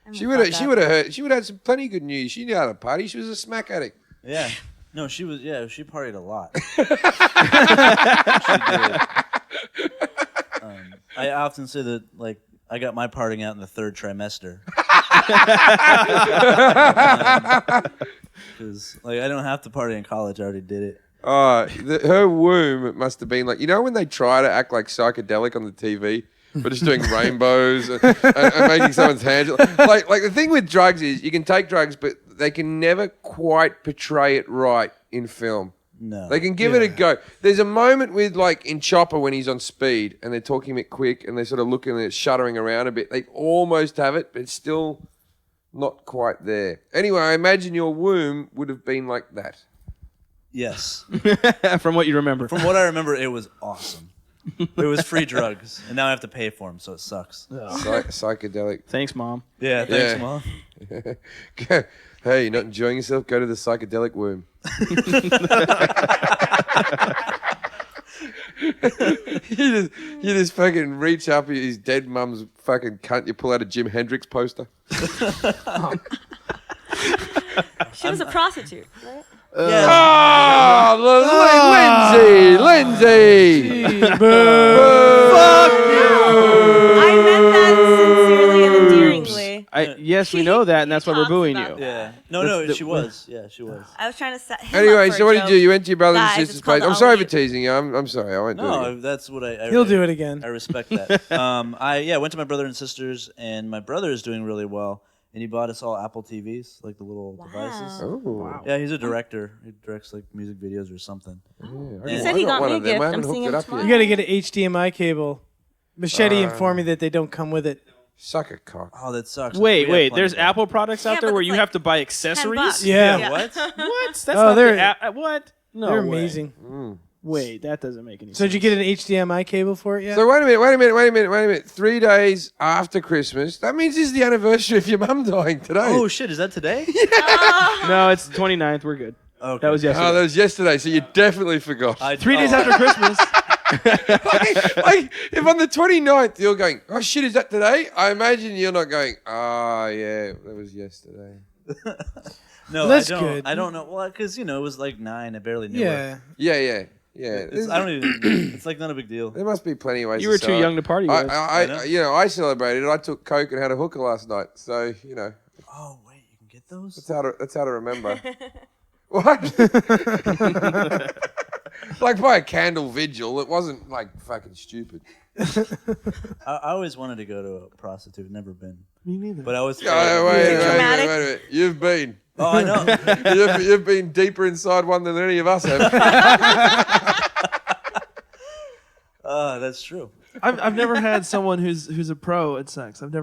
S4: I'm
S1: She
S4: gonna
S1: would have.
S4: fuck
S1: She
S4: up.
S1: would have heard. She would have had some plenty good news. She knew how to party. She was a smack addict.
S8: Yeah. No, she was. Yeah, she partied a lot. She did. I often say that, like, I got my partying out in the third trimester. Because, like, I don't have to party in college. I already did it.
S1: Her womb must have been like, you know, when they try to act like psychedelic on the TV, but just doing rainbows and making someone's hands like the thing with drugs is you can take drugs, but they can never quite portray it right in film.
S8: No.
S1: They can give it a go. There's a moment with, like, in Chopper when he's on speed and they're talking a bit quick and they're sort of looking and it's shuddering around a bit. They almost have it, but it's still not quite there. Anyway, I imagine your womb would have been like that.
S8: Yes.
S5: From what you remember.
S8: From what I remember, it was awesome. It was free drugs, and now I have to pay for them, so it sucks.
S1: Psychedelic.
S5: Thanks, Mom.
S8: Yeah, thanks,
S1: Yeah.
S8: Mom.
S1: Hey, you're not enjoying yourself? Go to the psychedelic womb. you just fucking reach up his dead mum's fucking cunt. You pull out a Jim Hendrix poster.
S4: She was a prostitute, right?
S1: Oh, Lindsay! Fuck you!
S4: I meant that sincerely and endearingly.
S5: Yes, we know that, and that's why we're
S4: talks
S5: booing
S4: about
S5: you.
S4: that.
S8: Yeah. No, she was. Yeah, she was.
S4: I was trying to set him
S1: Anyway,
S4: up for
S1: so
S4: a
S1: what did you do?
S4: joke.
S1: You went to your brother and
S4: Guys,
S1: sister's
S4: it's called
S1: place. I'm sorry for
S4: Elliot.
S1: teasing you. I'm sorry. I won't do it
S8: No,
S1: again.
S8: that's what I
S2: He'll do it again.
S8: I respect that. I went to my brother and sisters, and my brother is doing really well, and he bought us all Apple TVs, like the little devices.
S1: Oh. Wow.
S8: Yeah, he's a director. He directs like music videos or something.
S4: He said he got me a gift. I'm seeing him tomorrow.
S2: You got to get an HDMI cable. Machete informed me that they don't come with it.
S1: Suck a cock.
S8: Oh, that sucks.
S5: Wait.
S8: We have plenty
S5: There's
S8: of
S5: Apple products out
S4: Yeah,
S5: there
S4: but
S5: where
S4: it's
S5: you
S4: like
S5: have to buy
S4: $10.
S5: accessories?
S2: Yeah.
S8: What?
S5: What? That's
S2: Oh,
S5: not
S2: they're-
S5: the what? No,
S2: They're
S5: way.
S2: amazing.
S5: Wait, that doesn't make any
S2: So
S5: sense.
S2: did you get an HDMI cable for it yet?
S1: So wait a minute. 3 days after Christmas. That means this is the anniversary of your mum dying today.
S8: Oh shit! Is that today?
S5: No, it's the 29th. We're good.
S8: Okay.
S5: That was yesterday.
S1: Oh, that was yesterday, so you definitely forgot.
S5: 3 days after Christmas.
S1: like, if on the 29th you're going, oh shit, is that today? I imagine you're not going, yeah, that was yesterday.
S8: No,
S2: That's
S8: I don't.
S2: good.
S8: I don't know. Well, because it was like 9. I barely knew her.
S2: Yeah.
S1: Yeah.
S8: I don't even. It's like not a big deal.
S1: There must be plenty of ways.
S5: You were
S1: to
S5: too
S1: celebrate.
S5: young to party with us.
S1: I celebrated it. I took coke and had a hooker last night, so
S8: Oh wait, you can get those.
S1: that's how to remember. What? Like by a candle vigil. It wasn't like fucking stupid.
S8: I always wanted to go to a prostitute. Never been.
S3: Me neither.
S8: But I was.
S1: Wait a
S4: dramatic?
S1: minute. You've been.
S8: Oh, I know.
S1: You've been deeper inside one than any of us have.
S8: That's true.
S3: I've never had someone who's a pro at sex. I've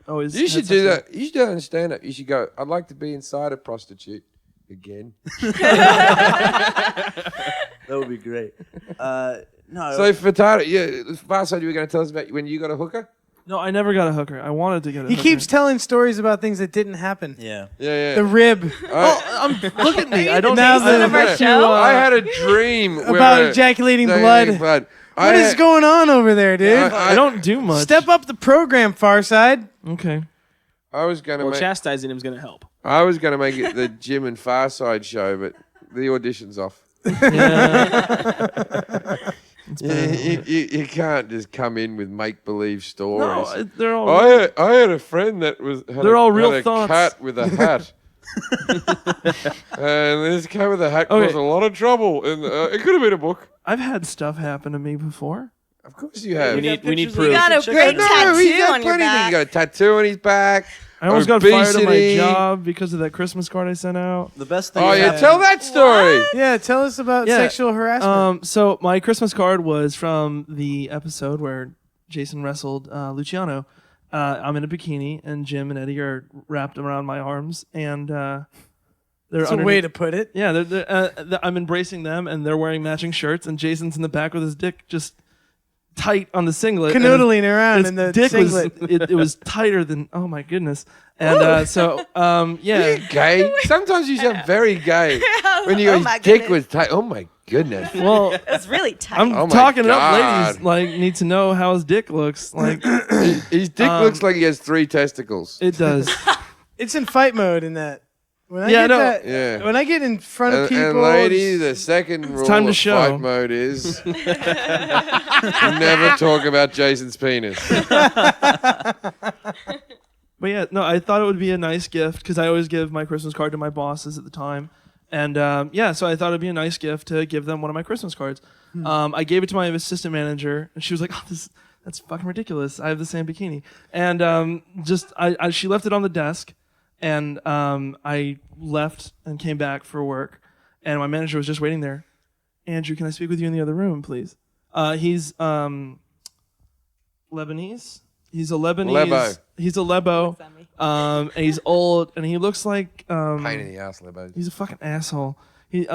S3: always.
S1: You
S3: had
S1: should
S3: sex
S1: do
S3: with-
S1: that. You should do that in stand-up. You should go, I'd like to be inside a prostitute again.
S8: That would be great. No.
S1: So, Fatata, Farside, you were going to tell us about when you got a hooker?
S3: No, I never got a hooker. I wanted to get a
S2: He
S3: hooker.
S2: keeps telling stories about things that didn't happen.
S8: yeah.
S1: Yeah.
S2: The rib.
S3: Look at me. I don't
S2: Now
S3: know.
S2: the-
S4: of our show?
S1: I had a dream
S2: About ejaculating blood. What is going on over there, dude?
S3: I don't do much.
S2: Step up the program, Farside.
S3: Okay.
S1: I was going to
S5: Well,
S1: make.
S5: chastising him is going to help.
S1: I was going to make it the Jim and Farside show, but the audition's off. You can't just come in with make believe stories.
S3: No, they're all.
S1: I had a friend that
S3: They're all real
S1: had a
S3: thoughts.
S1: cat with a hat. And this cat with a hat caused a lot of trouble. And it could have been a book.
S3: I've had stuff happen to me before.
S1: Of course you have.
S5: We need
S3: pictures
S5: proof.
S4: You got a great
S1: No,
S4: tattoo
S1: he's had
S4: on your
S1: plenty of things.
S4: back.
S1: He got a tattoo on his back.
S3: I almost got fired at my
S1: Obesity.
S3: job because of that Christmas card I sent out.
S8: The best thing.
S1: Oh,
S8: is
S1: yeah,
S8: that-
S1: tell that story.
S2: Yeah, tell us about
S3: Yeah.
S2: sexual harassment.
S3: So my Christmas card was from the episode where Jason wrestled Luciano. I'm in a bikini, and Jim and Eddie are wrapped around my arms, and they're
S2: That's a way to put it.
S3: Yeah, I'm embracing them, and they're wearing matching shirts, and Jason's in the back with his dick just tight on the singlet, and
S2: Canoodling around
S3: his
S2: in the
S3: dick
S2: singlet.
S3: was it was tighter than, oh my goodness, and
S1: Are you gay? Sometimes you sound very gay. When you go,
S4: Oh
S1: his
S4: my
S1: dick
S4: goodness.
S1: was tight. Oh, my goodness.
S3: well.
S4: It's really tight.
S3: I'm
S1: Oh my
S3: talking it up,
S1: God.
S3: ladies. Like, need to know how his dick looks. Like,
S1: His dick looks like he has 3 testicles.
S3: it does.
S2: It's in fight mode in that. When I
S3: Yeah,
S2: get
S3: no.
S2: that,
S1: Yeah.
S2: when I get in front of people,
S1: And lady, the second rule
S3: time to
S1: of
S3: show.
S1: fight mode is never talk about Jason's penis.
S3: But yeah, no, I thought it would be a nice gift because I always give my Christmas card to my bosses at the time. And so I thought it'd be a nice gift to give them one of my Christmas cards. I gave it to my assistant manager, and she was like, "Oh, that's fucking ridiculous. I have the same bikini." And she left it on the desk, and I left and came back for work, and my manager was just waiting there. Andrew, can I speak with you in the other room, please? He's Lebanese. He's a Lebanese.
S1: Lebo.
S3: He's a Lebo. And he's old, and he looks like
S1: Pain in the ass, Lebo.
S3: he's a fucking asshole. He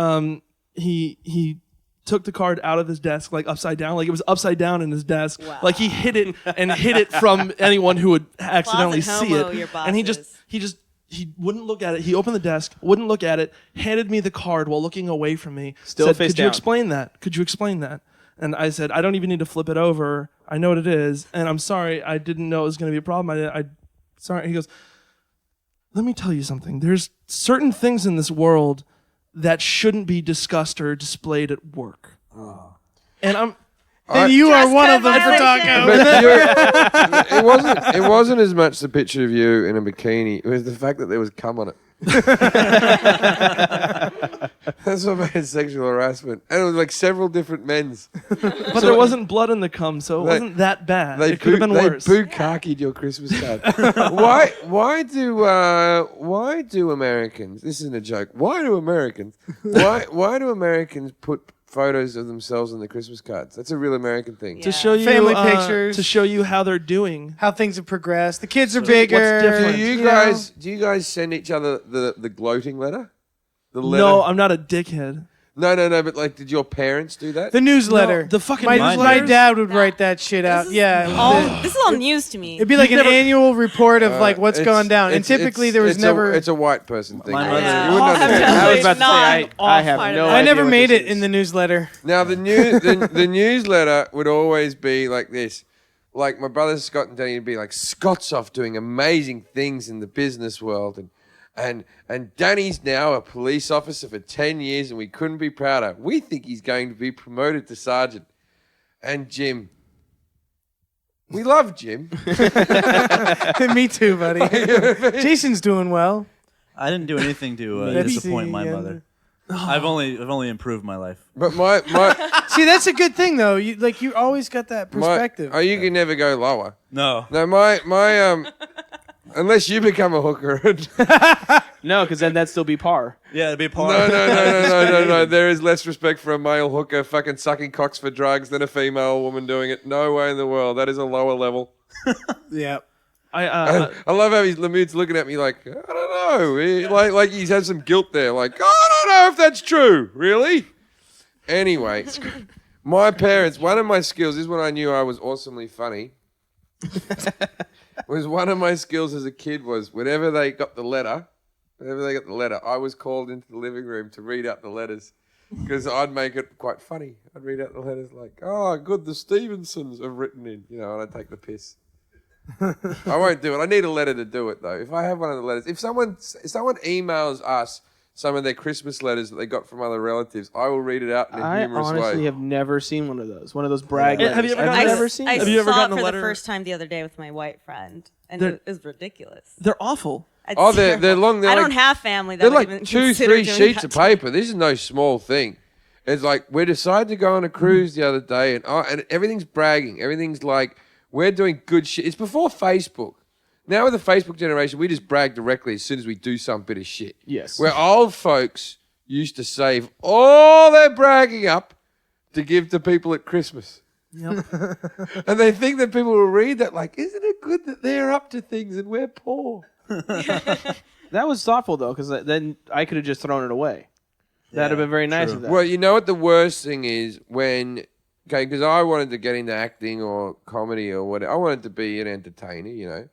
S3: took the card out of his desk like upside down, like it was upside down in his desk.
S4: Wow.
S3: Like he hid it and hid it from anyone who would accidentally
S4: Closet
S3: see
S4: homo,
S3: it.
S4: your boss
S3: And he
S4: is.
S3: wouldn't look at it. He opened the desk, wouldn't look at it, handed me the card while looking away from me.
S5: Still
S3: said,
S5: face
S3: Could you
S5: down.
S3: explain that? Could you explain that? And I said, I don't even need to flip it over. I know what it is, and I'm sorry. I didn't know it was going to be a problem. I sorry. He goes, let me tell you something. There's certain things in this world that shouldn't be discussed or displayed at work. And I'm
S2: and you are one of them for
S4: violation.
S2: Taco.
S1: But it wasn't as much the picture of you in a bikini. It was the fact that there was cum on it. That's what made sexual harassment. And it was like several different men's.
S3: but there wasn't blood in the cum, so it wasn't that bad. It could have been worse.
S1: They bukkakied your Christmas card. Why do Americans? This isn't a joke. Why do Americans put photos of themselves on the Christmas cards? That's a real American thing.
S3: To show you
S2: Family pictures.
S3: to show you how they're doing.
S2: How things have progressed. The kids are bigger.
S3: different?
S1: Do you guys send each other the gloating letter? The letter?
S3: No, I'm not a dickhead.
S1: No, but like, did your parents do that?
S2: The newsletter.
S3: No, the fucking
S2: my
S3: newsletters?
S2: dad would write that shit out. Yeah.
S4: This is all news to me.
S2: It'd be like an annual report of like what's
S1: It's-
S2: gone down. And
S1: it's-
S2: typically
S1: it's-
S2: there was
S1: it's
S2: never.
S1: It's a white person thing.
S8: My
S1: You
S8: mother-
S1: wouldn't understand.
S5: I was about to say, I
S4: Not
S5: have
S4: part of
S5: no
S4: that.
S2: I
S5: idea
S2: never
S5: what
S2: made
S5: this
S2: it
S5: is.
S2: in the newsletter.
S1: Now the newsletter would always be like this. Like my brother Scott and Danny would be like, Scott's off doing amazing things in the business world, and Danny's now a police officer for 10 years, and we couldn't be prouder. We think he's going to be promoted to sergeant. And Jim, we love Jim.
S2: Me too, buddy. Jason's doing well.
S8: I didn't do anything to
S2: Let's
S8: disappoint my
S2: see,
S8: mother. I've only improved my life.
S1: But my
S2: See, that's a good thing though. You always got that perspective.
S1: oh, you can never go lower.
S8: No.
S1: No, my unless you become a hooker.
S5: No, because then that'd still be par.
S8: Yeah, it'd be part.
S1: No. There is less respect for a male hooker fucking sucking cocks for drugs than a female woman doing it. No way in the world. That is a lower level.
S2: Yeah.
S3: I
S1: I love how Lemud's looking at me like, I don't know. Like he's had some guilt there. Like, I don't know if that's true. Really? Anyway, my parents, one of my skills, this is when I knew I was awesomely funny. Was one of my skills as a kid was whenever they got the letter, I was called into the living room to read out the letters because I'd make it quite funny. I'd read out the letters like, oh, good, the Stevensons have written in, and I'd take the piss. I won't do it. I need a letter to do it, though. If I have one of the letters, if someone emails us some of their Christmas letters that they got from other relatives. I will read it out in a
S5: I
S1: humorous
S5: honestly
S1: way.
S5: have never seen one of those. One of those brag
S3: Yeah.
S5: letters.
S3: Have you ever
S5: I've
S3: gotten-
S5: never seen
S4: I
S5: it.
S3: Have you ever
S4: saw
S3: gotten
S4: it
S3: a
S4: for
S3: letter?
S4: the first time the other day with my white friend, and
S3: They're-
S4: it was ridiculous.
S3: They're awful.
S4: It's
S1: Oh, they're
S4: terrible.
S1: long. They're
S4: I
S1: like,
S4: don't have family that
S1: They're
S4: would
S1: like
S4: even
S1: 2,
S4: consider
S1: 3
S4: doing
S1: sheets
S4: that
S1: of
S4: to me.
S1: paper. This is no small thing. It's like we decided to go on a cruise the other day, and everything's bragging. Everything's like we're doing good shit. It's before Facebook. Now with the Facebook generation, we just brag directly as soon as we do some bit of shit.
S5: Yes.
S1: Where old folks used to save all their bragging up to give to people at Christmas.
S3: Yep.
S1: And they think that people will read that like, isn't it good that they're up to things and we're poor?
S5: That was thoughtful though, because then I could have just thrown it away. That'd have been very nice of that.
S1: Well, you know what the worst thing is when, okay, because I wanted to get into acting or comedy or whatever. I wanted to be an entertainer, you know.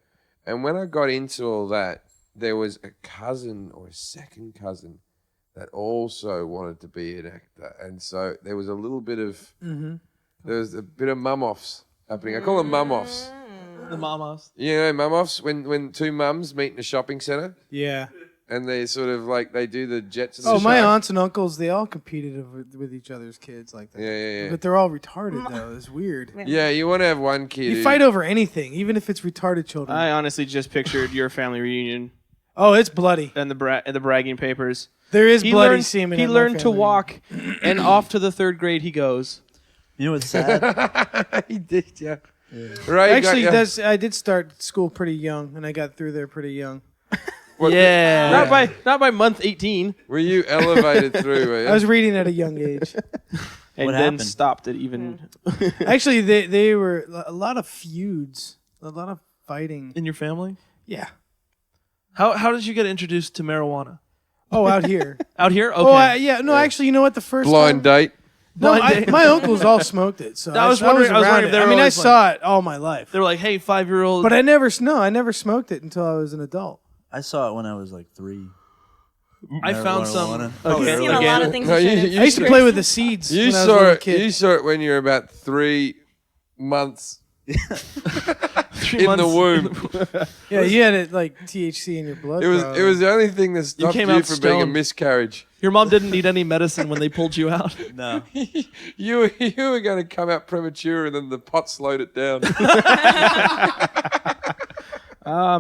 S1: And when I got into all that, there was a cousin or a second cousin that also wanted to be an actor. And so there was a little bit of, there was a bit of mum-offs happening. I call them mum-offs.
S3: The mamas.
S1: You know mum-offs? When two mums meet in a shopping centre
S2: Yeah.
S1: and they sort of like, they do the jets and
S2: Oh,
S1: the
S2: my
S1: shark.
S2: aunts and uncles, they all competed with each other's kids like that.
S1: Yeah.
S2: But they're all retarded, though. It's weird.
S1: Yeah, you want to have one kid.
S2: You
S1: who-
S2: fight over anything, even if it's retarded children.
S5: I honestly just pictured your family reunion
S2: Oh, it's bloody.
S5: and the bragging papers.
S2: There is
S5: He
S2: bloody
S5: learned,
S2: semen.
S5: he
S2: in my
S5: learned to
S2: family.
S5: walk, and off to the 3rd grade he goes.
S8: You know what's sad?
S1: He did, yeah. Right,
S2: Actually,
S1: got,
S2: that's I did start school pretty young, and I got through there pretty young.
S1: What-
S5: Not by month 18,
S1: Were you elevated through? Were you?
S2: I was reading at a young age.
S5: and
S8: What
S5: then
S8: happened?
S5: stopped at even.
S2: Actually, they were a lot of feuds, a lot of fighting.
S3: In your family?
S2: Yeah.
S3: How did you get introduced to marijuana?
S2: Oh, out here.
S3: Out here? Okay.
S2: Oh, yeah. No, actually, you know what? The first
S1: Blind
S2: time,
S1: date.
S2: No,
S3: Blind date.
S2: my uncles all smoked it. So
S3: I was wondering
S2: around
S3: if
S2: it.
S3: they
S2: I
S3: were
S2: mean, I
S3: always
S2: saw it all my life,
S3: They were like, hey, 5-year-old.
S2: but I never smoked it until I was an adult.
S8: I saw it when I was like 3.
S3: I found some.
S8: Marijuana.
S4: You've
S3: Okay.
S4: seen a lot of things.
S1: No,
S4: you
S1: you-
S4: shouldn't.
S1: you
S2: I used to play with the seeds.
S1: You
S2: when I was a
S1: saw
S2: little
S1: it.
S2: kid.
S1: You saw it when you were about 3 months
S3: 3
S1: in
S3: months
S1: the womb.
S2: Yeah, you had it like THC in your blood.
S1: It was.
S2: probably.
S1: It was the only thing that stopped
S3: came
S1: you
S3: out
S1: from being a
S3: stoned.
S1: miscarriage.
S3: Your mom didn't need any medicine when they pulled you out.
S8: No.
S1: You were going to come out premature, and then the pot slowed it down.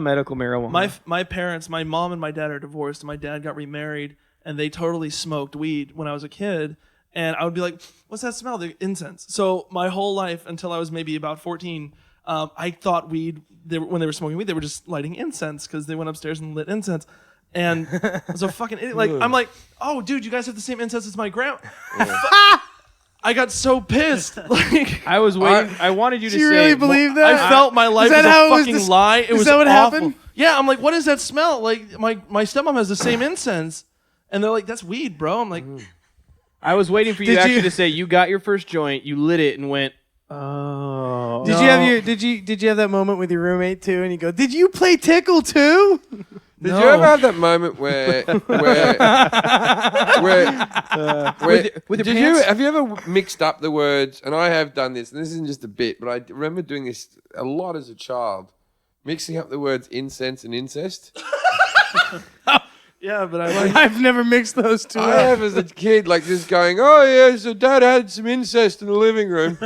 S5: Medical marijuana.
S3: My parents, my mom and my dad are divorced. And my dad got remarried, and they totally smoked weed when I was a kid. And I would be like, "What's that smell? The incense." So my whole life until I was maybe about 14, I thought weed. When they were smoking weed, they were just lighting incense because they went upstairs and lit incense. And I was a fucking idiot. Like I'm like, "Oh, dude, you guys have the same incense as my grandma." I got so pissed. Like
S5: I was waiting. I wanted you to
S2: Do you
S5: say.
S2: really believe that?
S3: I felt my life
S2: that
S3: was
S2: how it
S3: a
S2: was
S3: fucking
S2: dis-
S3: lie. It
S2: is
S3: was
S2: that what
S3: awful.
S2: happened?
S3: Yeah, I'm like, what does that smell? Like my stepmom has the same incense, and they're like, that's weed, bro. I'm like,
S5: I was waiting for you
S2: Did
S5: actually
S2: you-
S5: to say you got your first joint, you lit it, and went. Oh.
S2: Did you have your did you have that moment with your roommate too? And you go, "Did you play Tickle too?"
S1: Did you ever have that moment where
S5: with your
S1: did
S5: pants?
S1: have you ever mixed up the words? And I have done this, and this isn't just a bit, but I remember doing this a lot as a child, mixing up the words incense and incest.
S3: yeah, but I like.
S2: I've never mixed those two.
S1: I
S2: up.
S1: have as a kid, like just going, oh yeah, so Dad had some incest in the living room.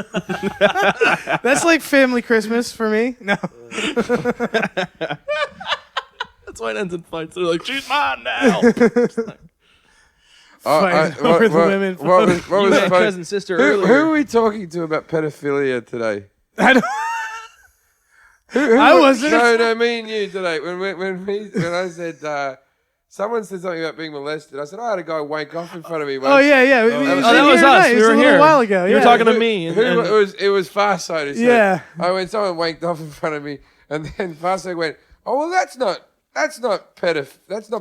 S2: That's like family Christmas for me. No.
S3: That's why it ends in fights. They're like, she's mine now.
S2: Fighting over the women.
S1: What was
S5: You
S1: the
S5: had
S1: fun-
S5: cousin sister
S1: who
S5: earlier.
S1: are we talking to about pedophilia today?
S2: I don't.
S1: Who
S2: I wasn't.
S1: No, me and you today. When I said someone said something about being molested, I said I had a guy wank off in front of me once.
S2: Oh yeah.
S3: that was us. We
S2: It was
S3: were
S2: a
S3: here.
S2: little while ago.
S3: You were
S2: yeah.
S3: talking to me. And,
S1: Who, it was Farsight who said,
S2: Yeah.
S1: when someone wanked off in front of me, and then Farsight went, oh well, that's not that's not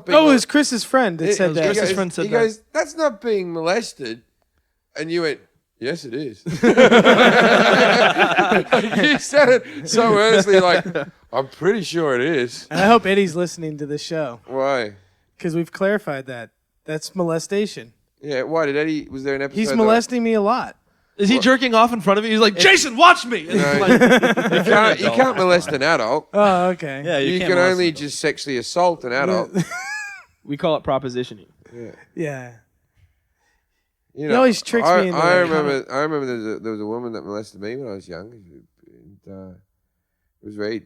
S1: being.
S2: Oh, it was Chris's friend that said
S3: was
S2: that.
S3: Chris's friend said
S1: he
S3: that.
S1: goes, that's not being molested, and you went, yes, it is. You said it so earnestly, like I'm pretty sure it is.
S2: And I hope Eddie's listening to the show
S1: Why?
S2: because we've clarified that. That's molestation.
S1: Yeah. Why did Eddie? Was there an episode?
S2: He's
S1: that-
S2: molesting me a lot.
S3: is he jerking off in front of you? He's like, Jason, watch me. And
S1: No,
S3: he's like,
S1: you can't molest an adult.
S2: Oh, okay.
S8: Yeah,
S1: You
S8: can't
S1: can
S8: molest
S1: only
S8: them.
S1: just sexually assault an adult.
S5: We call it propositioning.
S2: Yeah.
S1: You
S2: He always tricks me into
S1: I
S2: that.
S1: remember there was a woman that molested me when I was young. And, it was very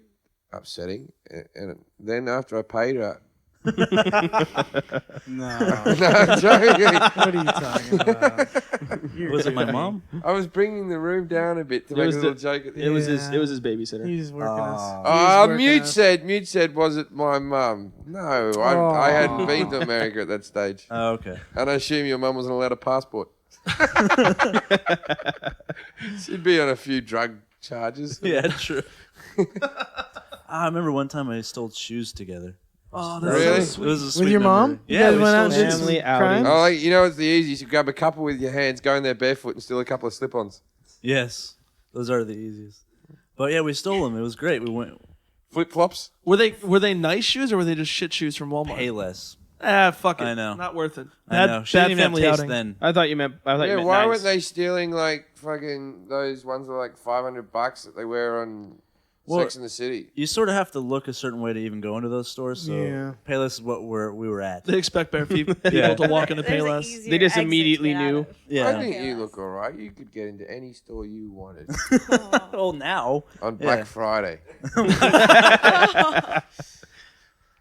S1: upsetting. And then after I paid her,
S2: No.
S1: no, I'm joking.
S2: What are you talking about?
S8: Was it my mom?
S1: I was bringing the room down a bit to make a little joke at the
S5: It
S1: end.
S5: was his.
S2: Yeah.
S5: It was his babysitter.
S2: He's working us.
S1: Mute said, was it my mum? No, I hadn't been to America at that stage.
S8: Oh, okay.
S1: And I assume your mum wasn't allowed a passport. She'd be on a few drug charges.
S8: Yeah, true. I remember one time I stole shoes together.
S3: Oh,
S1: Really?
S3: that's so
S8: It was a
S3: sweet.
S8: sweet
S2: With your
S8: memory.
S2: mom? You
S8: Yeah,
S2: guys
S8: we
S2: went out
S8: stole
S2: and did
S8: shoes.
S5: Family
S2: some
S5: outing.
S2: crime?
S1: Oh, you know what's the easiest? You grab a couple with your hands, go in there barefoot, and steal a couple of slip-ons.
S8: Yes, those are the easiest. But yeah, we stole them. It was great. We went
S1: Flip-flops.
S3: Were they nice shoes or were they just shit shoes from Walmart?
S8: Payless.
S3: Fuck it.
S8: I know.
S3: Not worth it.
S8: I know. She
S3: Bad
S8: didn't even have
S3: family
S8: taste
S3: outing.
S8: then.
S5: I thought you meant. I thought you
S1: Yeah,
S5: meant
S1: why
S5: nice.
S1: weren't they stealing like fucking those ones that are like $500 that they wear on Sex in the City?
S8: You sort of have to look a certain way to even go into those stores. So
S2: Yeah.
S8: Payless is what we were at.
S3: They expect bare people
S8: Yeah.
S3: to walk into
S4: There's an
S3: Payless.
S4: easier
S5: They just
S4: exit to
S5: immediately
S4: get out
S5: knew.
S4: of.
S8: Yeah.
S1: I think you look all right. You could get into any store you wanted
S8: Well, now.
S1: on Black
S8: Yeah.
S1: Friday.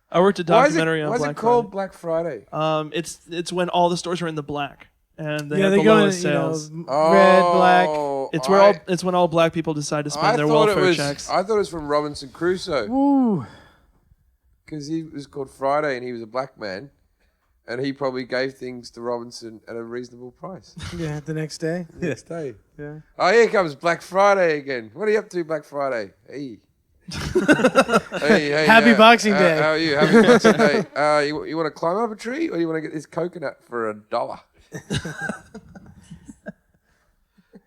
S3: I worked a documentary on
S1: Why is
S3: Black
S1: it called Black Friday?
S3: Friday. It's when all the stores are in the black and they
S2: Yeah,
S3: have
S2: they
S3: the
S2: go in,
S3: lowest
S2: you know,
S3: sales.
S2: red, black.
S3: It's when all black people decide to spend their
S1: thought it
S3: welfare
S1: was.
S3: checks.
S1: I thought it was from Robinson Crusoe
S2: Woo.
S1: because he was called Friday and he was a black man, and he probably gave things to Robinson at a reasonable price.
S2: Yeah, the next day.
S1: Next day.
S2: Yeah.
S1: Oh, here comes Black Friday again. What are you up to, Black Friday? Hey. Hey,
S2: Happy Boxing Day.
S1: How are you? Happy Boxing Day. You want to climb up a tree, or you want to get this coconut for $1?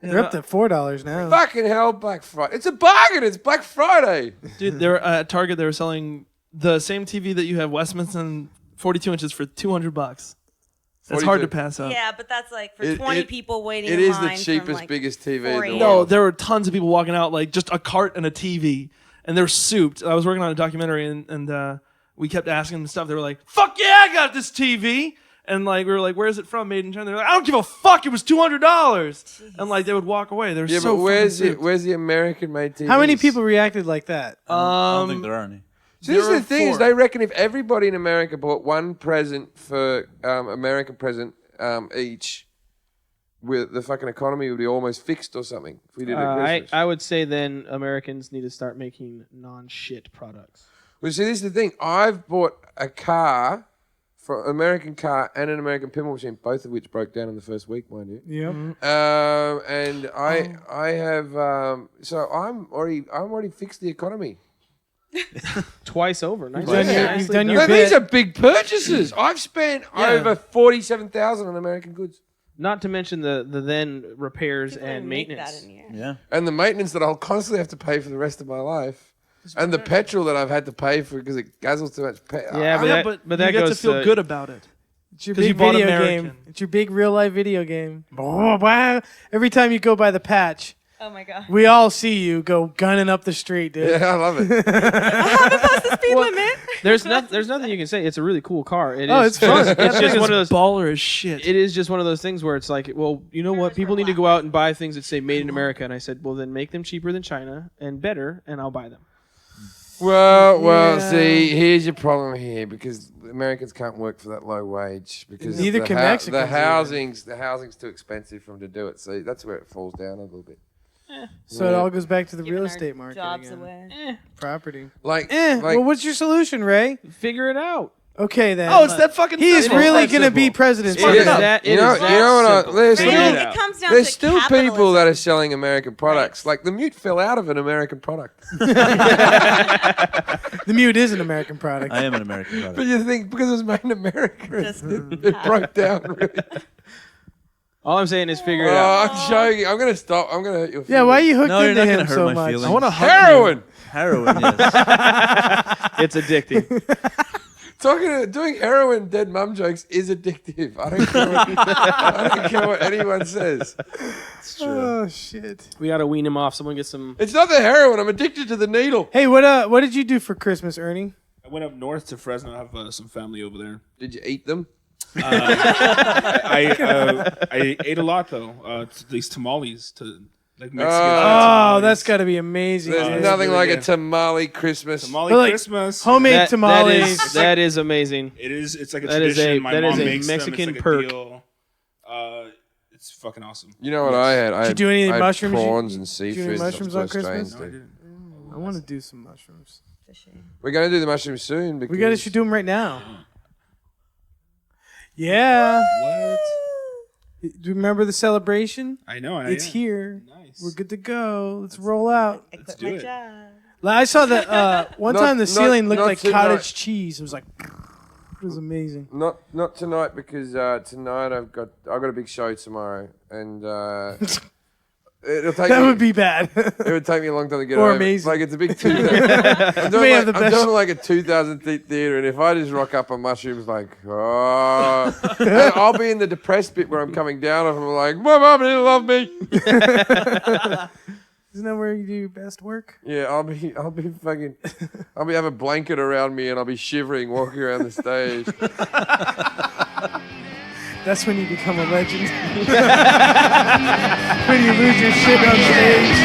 S2: They're up to $4 now.
S1: Fucking hell, Black Friday! It's a bargain. It's Black Friday.
S3: Dude, they were at Target. They were selling the same TV that you have, Westminster, 42 inches for $200. That's hard
S1: 42.
S3: to pass up.
S4: Yeah, but that's like for
S1: It-
S4: 20
S1: it-
S4: people waiting
S1: It
S4: in
S1: is the
S4: line
S1: cheapest,
S4: from, like,
S1: biggest TV
S4: 4
S1: in the
S4: a.m.
S3: No,
S1: world.
S3: there were tons of people walking out, like just a cart and a TV, and they're souped. I was working on a documentary, and we kept asking them stuff. They were like, "Fuck yeah, I got this TV," and like we were like, "Where is it from? Made in China." They're like, "I don't give a fuck. It was $200," and like they would walk away. They were
S1: Yeah,
S3: so
S1: but where's
S3: fucking
S1: it? Where's the American-made TV?
S2: How many people reacted like that?
S8: I don't think there are any.
S1: So this is
S3: There
S1: the
S3: are
S1: thing: is
S3: 4.
S1: they reckon if everybody in America bought one present for American present each, with the fucking economy would be almost fixed or something. If we did it at Christmas.
S5: I would say then Americans need to start making non-shit products.
S1: Well, see, this is the thing. I've bought a car, for an American car and an American pinball machine, both of which broke down in the first week, mind you.
S2: Yep.
S1: And I have so I'm already fixed the economy.
S5: Twice over. Nice.
S2: You've done your-
S5: Nicely
S2: you've done
S5: done.
S2: your
S1: Now, these
S2: bit.
S1: are big purchases. I've spent over $47,000 on American goods.
S5: Not to mention the then repairs
S4: People
S5: and
S4: didn't make
S5: maintenance.
S4: that in here.
S8: Yeah.
S1: And the maintenance that I'll constantly have to pay for the rest of my life. And the petrol that I've had to pay for because it guzzles too much petrol.
S5: Yeah, but
S3: Yeah,
S5: that,
S3: but,
S5: but
S3: you
S5: that
S3: get
S5: goes
S3: to feel good about it.
S2: It's your
S3: 'Cause you
S2: big
S3: bought
S2: video
S3: American.
S2: game. It's your big real life video game. Oh, wow. Every time you go by the patch,
S4: Oh my god.
S2: we all see you go gunning up the street, dude.
S1: Yeah, I love it.
S4: Speed limit.
S5: there's nothing you can say. It's a really cool car.
S2: Oh, it's fun.
S5: It's just one of those.
S3: baller as shit.
S5: It is just one of those things where it's like, well, you know what? People need to go out and buy things that say "Made in America," and I said, well, then make them cheaper than China and better, and I'll buy them.
S1: Well,
S2: Yeah.
S1: see, here's your problem here because Americans can't work for that low wage because
S2: Neither
S1: the
S2: can Mexicans
S1: the housing's too expensive for them to do it. So that's where it falls down a little bit.
S2: So it all goes back to the
S4: Giving
S2: real
S4: our
S2: estate market
S4: Jobs
S2: again.
S4: away.
S2: Property.
S1: Like,
S2: Well, what's your solution, Ray?
S5: Figure it out.
S2: Okay, then.
S3: Oh, it's that fucking.
S2: He is
S3: simple.
S2: really
S1: that
S2: going to
S1: simple.
S2: be president.
S5: It
S2: soon.
S5: is that.
S1: you
S5: It
S1: know,
S5: is
S1: you
S5: that
S1: know what?
S5: simple.
S1: There's
S4: Really,
S1: still,
S4: it comes down
S1: there's
S4: to
S1: still people
S4: capitalism.
S1: that are selling American products. Like the Mute fell out of an American product.
S2: The Mute is an American product.
S8: I am an American product.
S1: But you think because it was made in America,
S4: Just
S1: it broke down really.
S5: All I'm saying is figure it
S1: Oh,
S5: out.
S1: I'm joking. I'm gonna stop. I'm gonna hurt your
S2: Yeah, why are you hooked
S8: No, you're
S2: into
S8: not
S2: him
S8: gonna hurt
S2: so
S8: my
S2: much?
S8: feelings.
S3: I want to
S1: heroin?
S8: Heroin, yes.
S5: It's addicting.
S1: Doing heroin dead mum jokes is addictive. I don't care what anyone says.
S8: It's true.
S2: Oh shit!
S5: We gotta wean him off. Someone get some.
S1: It's not the heroin. I'm addicted to the needle.
S2: Hey, what did you do for Christmas, Ernie?
S7: I went up north to Fresno. I have some family over there.
S1: Did you eat them?
S7: I ate a lot though. These tamales to like Mexican.
S2: Oh, that's got to be amazing.
S1: There's
S2: dude.
S1: nothing
S7: really
S1: like a
S7: good.
S1: tamale Christmas.
S7: Tamale
S2: But, like,
S7: Christmas.
S2: Homemade tamales.
S5: That is amazing.
S7: It is. It's like a
S5: That is
S7: tradition. My
S5: that
S7: mom
S5: is a
S7: makes
S5: Mexican
S7: them. It's like
S5: perk.
S7: A deal. It's fucking awesome.
S1: You know what I had? I
S2: Did you do any
S1: I had
S2: mushrooms?
S1: prawns and
S2: Did you do
S1: seafood.
S2: any mushrooms on Christmas?
S7: No, I didn't.
S2: I want to do some mushrooms.
S1: We're going to do the mushrooms soon. Because
S2: We should do them right now. Yeah.
S7: What?
S2: Do you remember the celebration?
S7: I know.
S2: It's
S7: yeah.
S2: here.
S7: Nice.
S2: We're good to go. Let's roll out.
S7: Let's do it.
S2: I saw that one
S1: Not-
S2: time the
S1: not-
S2: ceiling looked
S1: not
S2: like
S1: tonight.
S2: cottage cheese. It was like, it was amazing.
S1: Not tonight because tonight I've got a big show tomorrow and it'll take
S2: That
S1: me,
S2: would be bad.
S1: it would take me a long time to get
S2: Or
S1: over.
S2: amazing.
S1: Like it's a big 2,000. I'm doing,
S2: may
S1: like,
S2: have the
S1: I'm
S2: best-
S1: doing like a 2,000 seat theater, and if I just rock up on mushrooms, like and I'll be in the depressed bit where I'm coming down and I'm like, my mom didn't love me.
S2: Isn't that where you do your best work?
S1: Yeah, I'll be have a blanket around me and I'll be shivering walking around the stage.
S2: That's when you become a legend. When you lose your shit on stage.